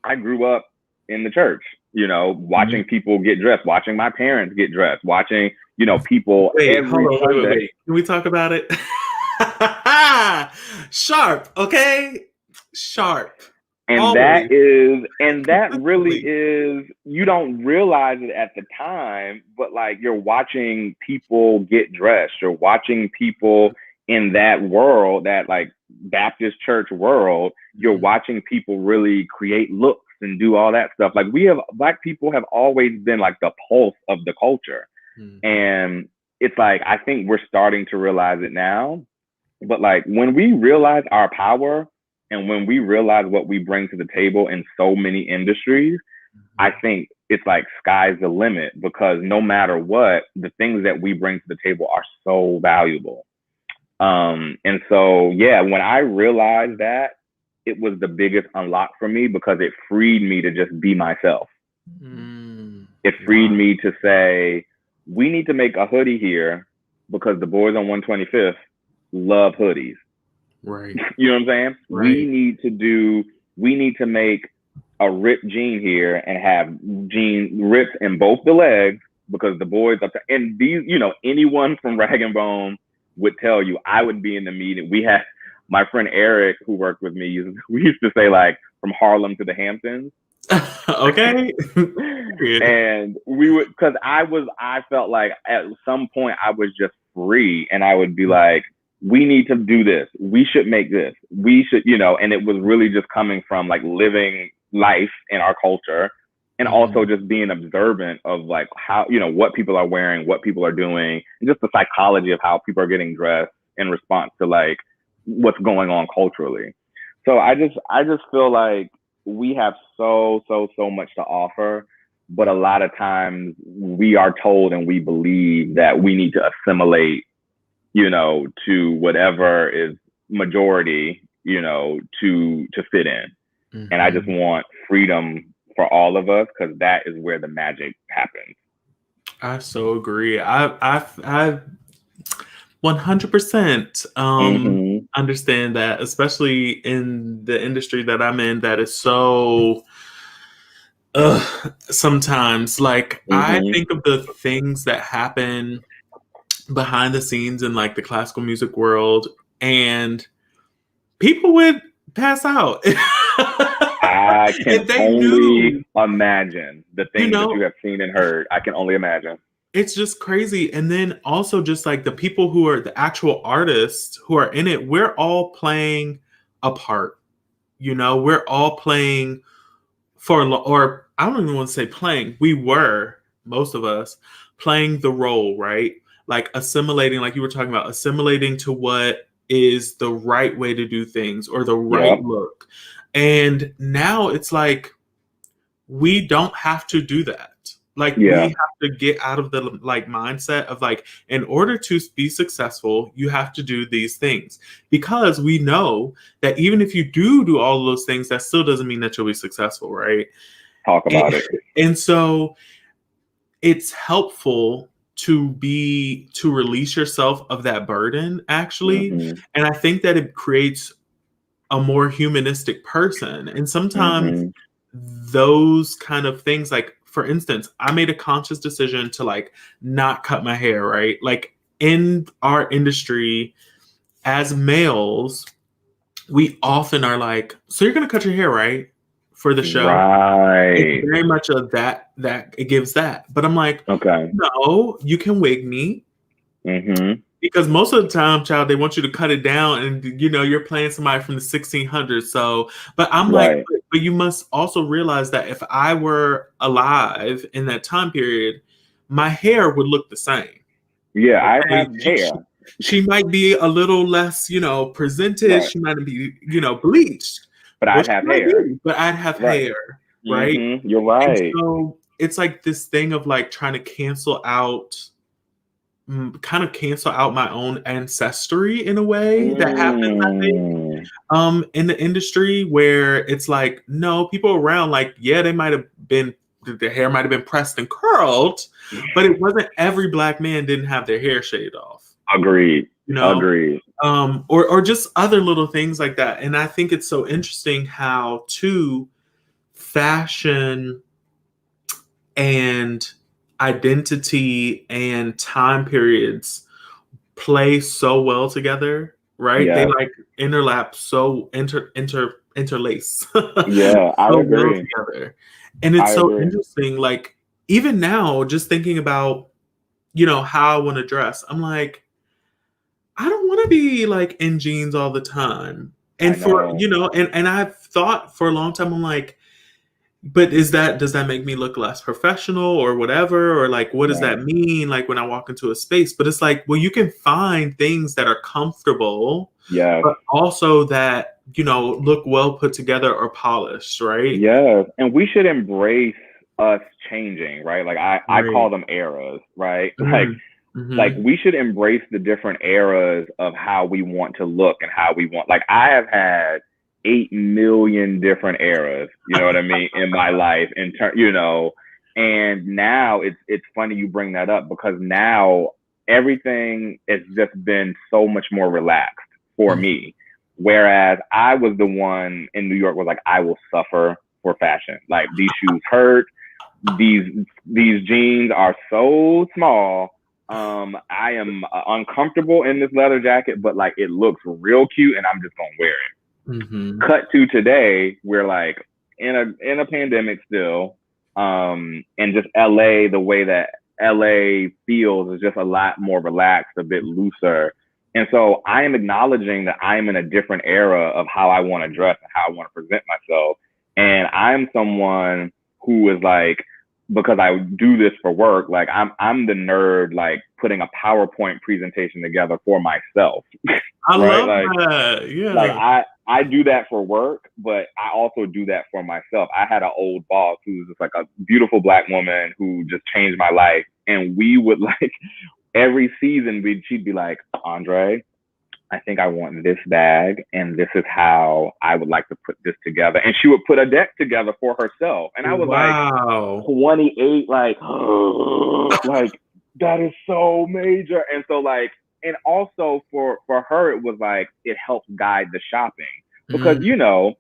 I grew up in the church, Mhm. watching people get dressed, watching my parents get dressed, watching, people Wait, hold every on, Sunday. wait. Can we talk about it? Sharp, okay? Sharp. Always. And that really Consistently. is, you don't realize it at the time, but like you're watching people get dressed, you're watching people in that world, that like Baptist church world, you're Mhm. watching people really create looks and do all that stuff. Like Black people have always been like the pulse of the culture. Mhm. And it's like, I think we're starting to realize it now. But like when we realize our power and when we realize what we bring to the table in so many industries, I Mhm. think it's like sky's the limit, because no matter what, the things that we bring to the table are so valuable. And so, yeah, when I realized that, it was the biggest unlock for me, because it freed me to just be myself. Mm. It freed Wow. me to say, we need to make a hoodie here because the boys on 125th love hoodies. Right. You know what I'm saying? Right. We need to make a ripped jean here and have jean rips in both the legs, because the boys up to, and these, anyone from Rag and Bone would tell you, I would be in the meeting. We had my friend Eric, who worked with me, we used to say like from Harlem to the Hamptons. Okay. Period. And we would, because I felt like at some point I was just free, and I would be like, we need to do this, we should make this, we should, and it was really just coming from like living life in our culture, and also Mhm. just being observant of like how, what people are wearing, what people are doing, and just the psychology of how people are getting dressed in response to like what's going on culturally. So I just feel like we have so much to offer, but a lot of times we are told and we believe that we need to assimilate, to whatever is majority, to fit in. And I just Mhm. want freedom for all of us, because that is where the magic happens. I so agree. I 100% Mm-hmm. understand that, especially in the industry that I'm in, that is so sometimes. Like, I Mm-hmm. think of the things that happen behind the scenes in like the classical music world, and people would pass out. I can And they only knew, imagine the you things that know, you have seen and heard. I can only imagine. it's just crazy. And then also just like the people who are the actual artists who are in it, we're all playing a part. We're all playing or I don't even want to say playing. We were, most of us, playing the role, right? Like assimilating, like you were talking about, assimilating to what is the right way to do things or the right Yep. look. And now it's like we don't have to do that. Like we Yeah. have to get out of the like mindset of like, in order to be successful, you have to do these things, because we know that even if you do all of those things, that still doesn't mean that you'll be successful, right? Talk And, about it. and so it's helpful to release yourself of that burden, actually. Mm-hmm. And I think that it creates a more humanistic person. And sometimes Mm-hmm. those kind of things, like for instance, I made a conscious decision to like not cut my hair, right? Like in our industry, as males, we often are like, so you're gonna cut your hair, right? For the show. It's Right. very much of that it gives that. But I'm like, Okay. no, you can wig me. Mm-hmm. Because most of the time, child, they want you to cut it down, and you're playing somebody from the 1600s. So, but I'm like, Right. but you must also realize that if I were alive in that time period, my hair would look the same. Yeah, I Okay, have hair. she might be a little less, presented. Right. She might be, bleached, But I'd which have she might hair. be, but I'd have Right. hair, right? Mm-hmm. You're And right. so it's like this thing of like trying to kind of cancel out my own ancestry in a way that happens, I think, Mm. in the industry, where it's like, no, people around, like, yeah, they might have been, their hair might have been pressed and curled, but it wasn't every black man didn't have their hair shaved off, Agreed. you know? Agreed. Or just other little things like that. And I think it's so interesting how too fashion and identity and time periods play so well together, right? They Yeah. like interlap, so interlace Yeah, I so well agree. together. And it's I so agree. interesting, like even now, just thinking about, how I want to dress, I'm like, I don't want to be like in jeans all the time. I And for, know. and I've thought for a long time, I'm like, but does that make me look less professional or whatever? Or like, what does Right. that mean? Like when I walk into a space, but it's like, well, you can find things that are comfortable, Yes. but also that, look well put together or polished, right? Yes. And we should embrace us changing, right? Like I call Right. them eras, right? Mm. Like Mm-hmm. we should embrace the different eras of how we want to look and how we want, like I have had 8 million different eras, you know what I mean, in my life in turn, and now it's funny you bring that up, because now everything has just been so much more relaxed for Mm-hmm. me. Whereas I was the one in New York was like, I will suffer for fashion. Like these shoes hurt, these jeans are so small. I am uncomfortable in this leather jacket, but like it looks real cute, and I'm just gonna wear it. Mm-hmm. Cut to today, we're like in a pandemic still, and just LA, the way that LA feels is just a lot more relaxed, a bit looser. And so I am acknowledging that I'm in a different era of how I want to dress and how I want to present myself. And I'm someone who is like, because I do this for work, like I'm the nerd, like putting a PowerPoint presentation together for myself, I right? love that. Like Yeah. I do that for work, but I also do that for myself. I had an old boss who was just like a beautiful black woman who just changed my life, and we would like every season she'd be like, Andre, I think I want this bag, and this is how I would like to put this together. And she would put a deck together for herself. And I was like Wow. 28, like, like that is so major. And so like, and also for her, it was like it helps guide the shopping, because Mm.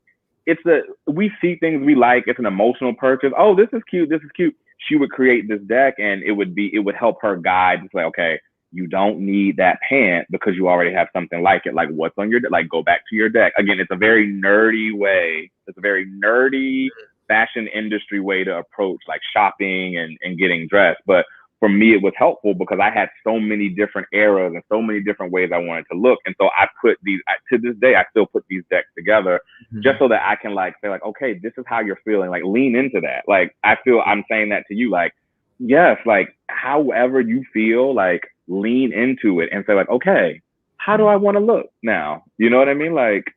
we see things we like. It's an emotional purchase. Oh, this is cute. This is cute. She would create this deck, and it would help her guide. It's like, okay, you don't need that pant because you already have something like it. Like what's on your, like go back to your deck. Again, it's a very nerdy way. It's a very nerdy fashion industry way to approach like shopping and getting dressed. But for me, it was helpful because I had so many different eras and so many different ways I wanted to look. And so I put to this day, I still put these decks together just so that I can like say like, okay, this is how you're feeling. Like lean into that. Like I feel I'm saying that to you, like, yes, like however you feel, like lean into it and say like, okay, how do I want to look now? You know what I mean? Like,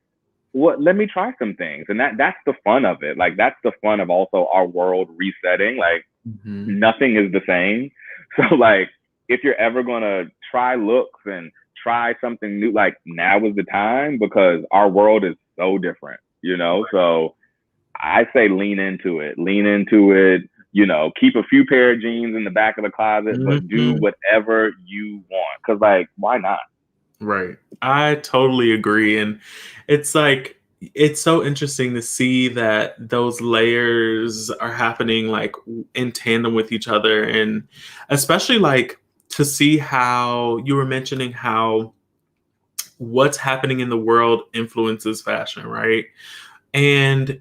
let me try some things. And that's the fun of it. Like, that's the fun of also our world resetting. Like, Mm-hmm. nothing is the same. So like, if you're ever gonna try looks and try something new, like, now is the time, because our world is so different, you know? So I say lean into it. Lean into it. You know, keep a few pair of jeans in the back of the closet, but do Mm-hmm. whatever you want. Cause like, why not? Right. I totally agree. And it's like, it's so interesting to see that those layers are happening like in tandem with each other. And especially like to see how you were mentioning how what's happening in the world influences fashion, right? And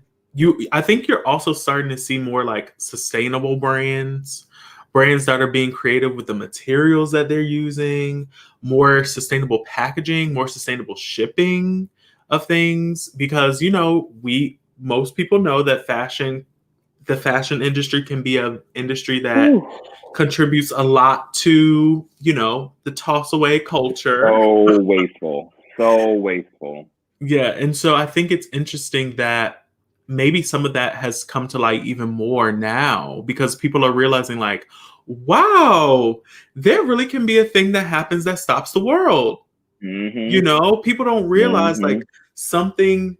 I think you're also starting to see more like sustainable brands that are being creative with the materials that they're using, more sustainable packaging, more sustainable shipping of things, because we most people know that the fashion industry can be an industry that Whew. contributes a lot to, the toss away culture. So wasteful. So wasteful. Yeah, and so I think it's interesting that maybe some of that has come to light even more now because people are realizing, like, wow, there really can be a thing that happens that stops the world. Mm-hmm. People don't realize like Mm-hmm. something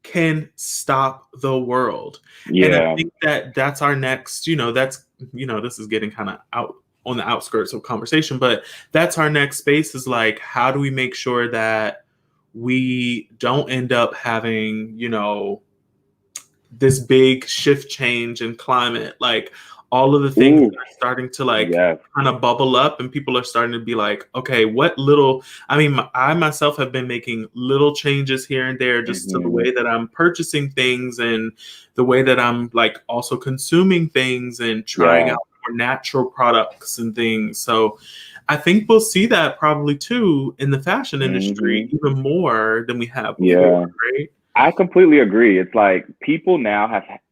can stop the world. And I Yeah. think that that's our next, this is getting kind of out on the outskirts of conversation, but that's our next space is like, how do we make sure that we don't end up having, this big shift change in climate, like all of the things Ooh. that are starting to like Yes. kind of bubble up and people are starting to be like, okay, what little, I mean, I myself have been making little changes here and there just to the Mm-hmm. way that I'm purchasing things and the way that I'm like also consuming things and trying Yeah. out more natural products and things. So I think we'll see that probably too in the fashion industry Mm-hmm. even more than we have before, Yeah. right? I completely agree. It's like people now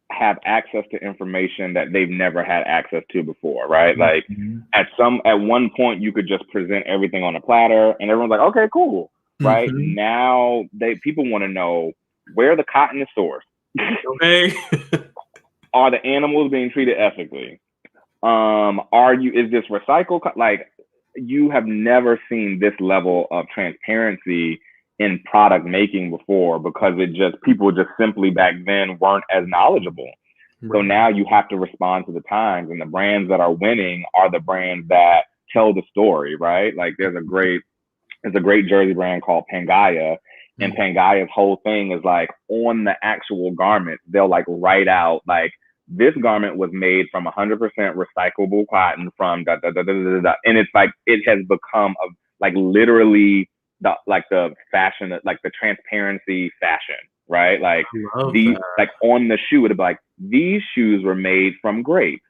have access to information that they've never had access to before, right? Like, Mhm. at one point you could just present everything on a platter and everyone's like, okay, cool. Right? Mhm. Now people want to know where the cotton is sourced. Okay. Are the animals being treated ethically? Is this recycled? Like, you have never seen this level of transparency in product making before, because people just simply back then weren't as knowledgeable. So Right. now you have to respond to the times, and the brands that are winning are the brands that tell the story, right? Like, there's a great jersey brand called Pangaya, and Mhm. Pangaya's whole thing is like, on the actual garment, they'll like write out like, this garment was made from 100% recyclable cotton from da da da da da da, and it's like, it has become a, like, literally the fashion, like the transparency fashion, right? Like, Love that. on the shoe it'd be like, these shoes were made from grapes.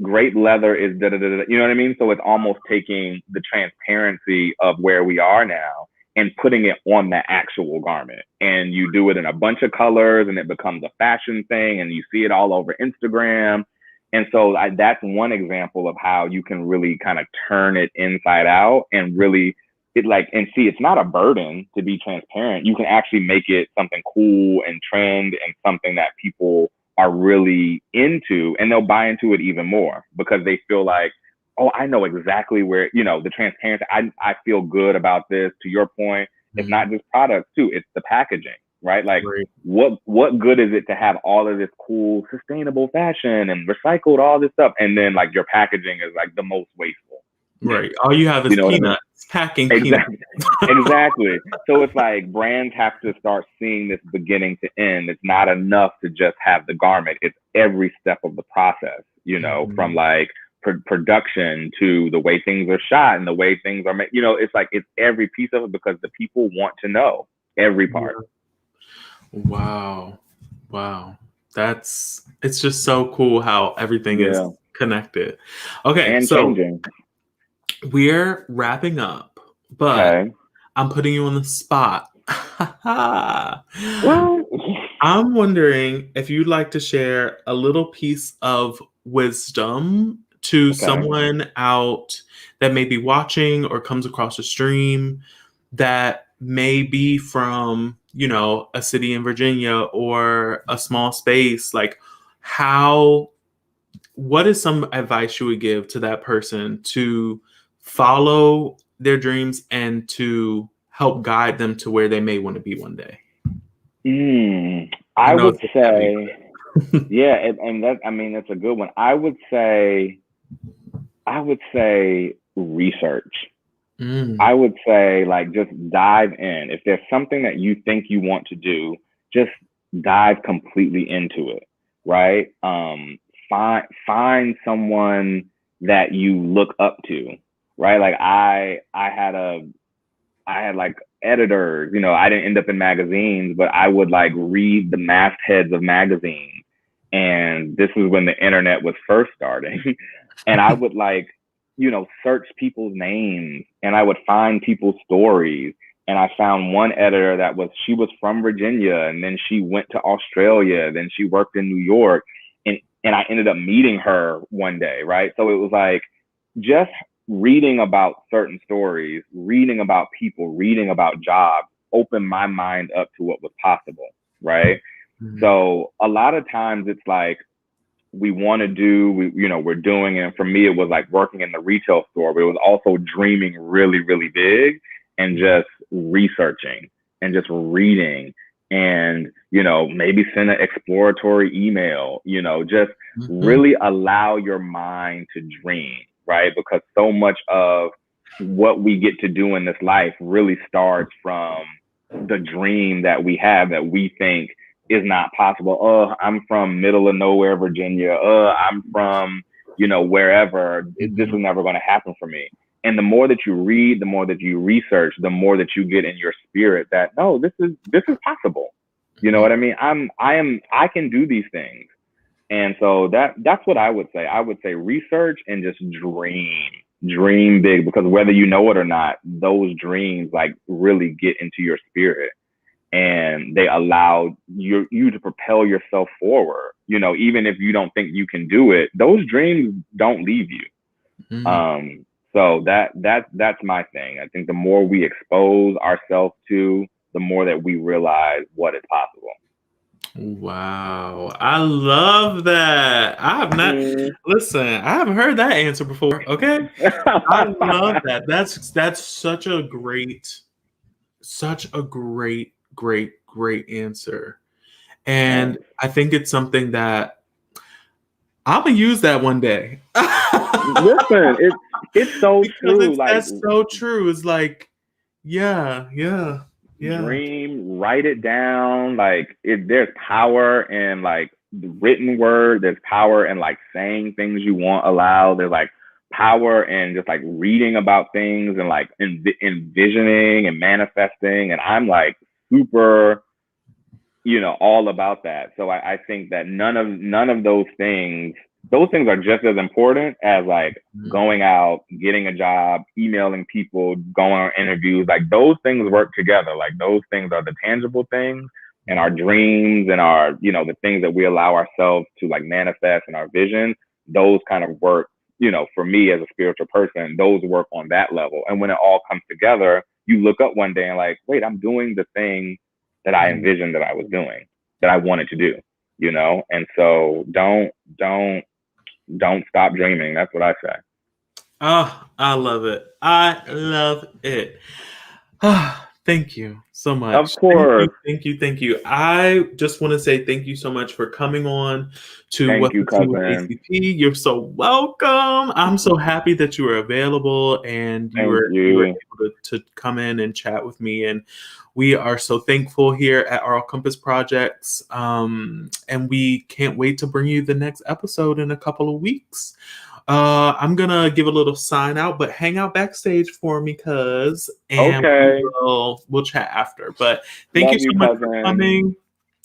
Grape leather is da da da da. You know what I mean? So it's almost taking the transparency of where we are now and putting it on the actual garment. And you do it in a bunch of colors, and it becomes a fashion thing, and you see it all over Instagram. And so that's one example of how you can really kind of turn it inside out and really and see, it's not a burden to be transparent. You can actually make it something cool and trend and something that people are really into, and they'll buy into it even more because they feel like, oh, I know exactly where, the transparency. I feel good about this. To your point, it's Mhm. not just products too, it's the packaging, right? Like, Right. what good is it to have all of this cool sustainable fashion and recycled all this stuff, and then like your packaging is like the most wasteful? Right. All you have is You know what I mean? peanuts, packing peanuts. Exactly. Exactly. So it's like, brands have to start seeing this beginning to end. It's not enough to just have the garment. It's every step of the process, from Mhm. like production to the way things are shot and the way things are made. It's like, it's every piece of it, because the people want to know every part. Yeah. Wow. Wow. It's just so cool how everything is Yeah. connected. Okay, And so changing. we're wrapping up, but Okay. I'm putting you on the spot. Well, I'm wondering if you'd like to share a little piece of wisdom to okay. someone out that may be watching or comes across a stream that may be from, you know, a city in Virginia or a small space, like what is some advice you would give to that person to follow their dreams and to help guide them to where they may want to be one day? I I know would it's heavy. say, yeah, and that, I mean, that's a good one. I would say research. I would say, like, just dive in. If there's something that you think you want to do, just dive completely into it, right? Find someone that you look up to, right? Like I had like editors, you know, I didn't end up in magazines, but I would like read the mastheads of magazines. And this was when the internet was first starting. And I would like, you know, search people's names and I would find people's stories. And I found one editor she was from Virginia and then she went to Australia, then she worked in New York. And I ended up meeting her one day, right? So it was like just reading about certain stories, reading about people, reading about jobs, opened my mind up to what was possible, right? So a lot of times it's like we're doing it. And for me, it was like working in the retail store, but it was also dreaming really, really big and just researching and just reading and, you know, maybe send an exploratory email, you know, just really allow your mind to dream, right? Because so much of what we get to do in this life really starts from the dream that we have that we think is not possible. Oh, I'm from middle of nowhere, Virginia. I'm from, you know, wherever. This is never going to happen for me. And the more that you read, the more that you research, the more that you get in your spirit that, no, this is possible. You know what I mean? I can do these things. And so that's what I would say. I would say research and just dream big, because whether you know it or not, those dreams like really get into your spirit and they allow you to propel yourself forward. You know, even if you don't think you can do it, those dreams don't leave you. So that's my thing. I think the more we expose ourselves to, the more that we realize what is possible. Wow. I love that. I have not listen, I haven't heard that answer before. Okay. I love that. That's such a great great answer. And I think it's something that I'm gonna use that one day. Listen, it's so true. That's so true. It's like, yeah. Dream, write it down. Like there's power in like the written word. There's power in like saying things you want aloud. There's like power in just like reading about things and like envisioning and manifesting. And I'm like super, you know, all about that. So I think that none of those things are just as important as like going out, getting a job, emailing people, going on interviews. Like those things work together. Like those things are the tangible things, and our dreams and our, you know, the things that we allow ourselves to like manifest in our vision. Those kind of work, you know, for me as a spiritual person, those work on that level. And when it all comes together, you look up one day and like, wait, I'm doing the thing that I envisioned that I was doing, that I wanted to do, you know? And so don't stop dreaming. That's what I say. Oh, I love it. I love it. Thank you so much. Of course. Thank you. I just want to say thank you so much for coming on to Thank you, cousin. ACP. You're so welcome. I'm so happy that you were available and you were able to come in and chat with me. And we are so thankful here at Oral Compass Projects. And we can't wait to bring you the next episode in a couple of weeks. I'm gonna give a little sign out, but hang out backstage for me, okay. We'll chat after. But thank you so much for coming.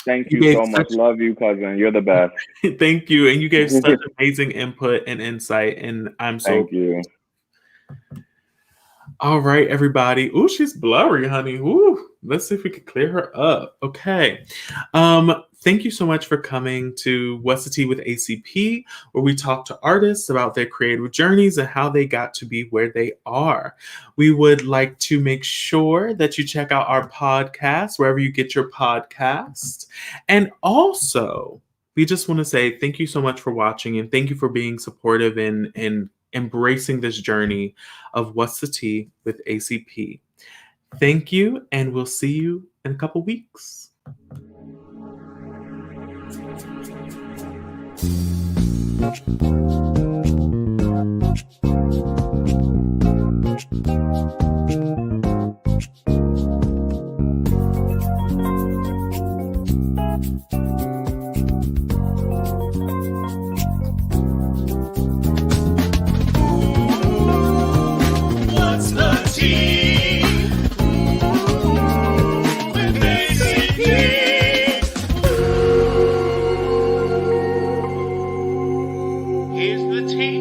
Thank you so much. Love you, cousin. You're the best. Thank you, and you gave such amazing input and insight, and I'm so thank you. All right, everybody. Ooh, she's blurry, honey. Ooh, let's see if we can clear her up. Okay. thank you so much for coming to What's the Tea with ACP, where we talk to artists about their creative journeys and how they got to be where they are. We would like to make sure that you check out our podcast wherever you get your podcasts. And also, we just want to say thank you so much for watching and thank you for being supportive and embracing this journey of What's the Tea with ACP. Thank you, and we'll see you in a couple weeks. What's the tea with ACP? Here's the tea.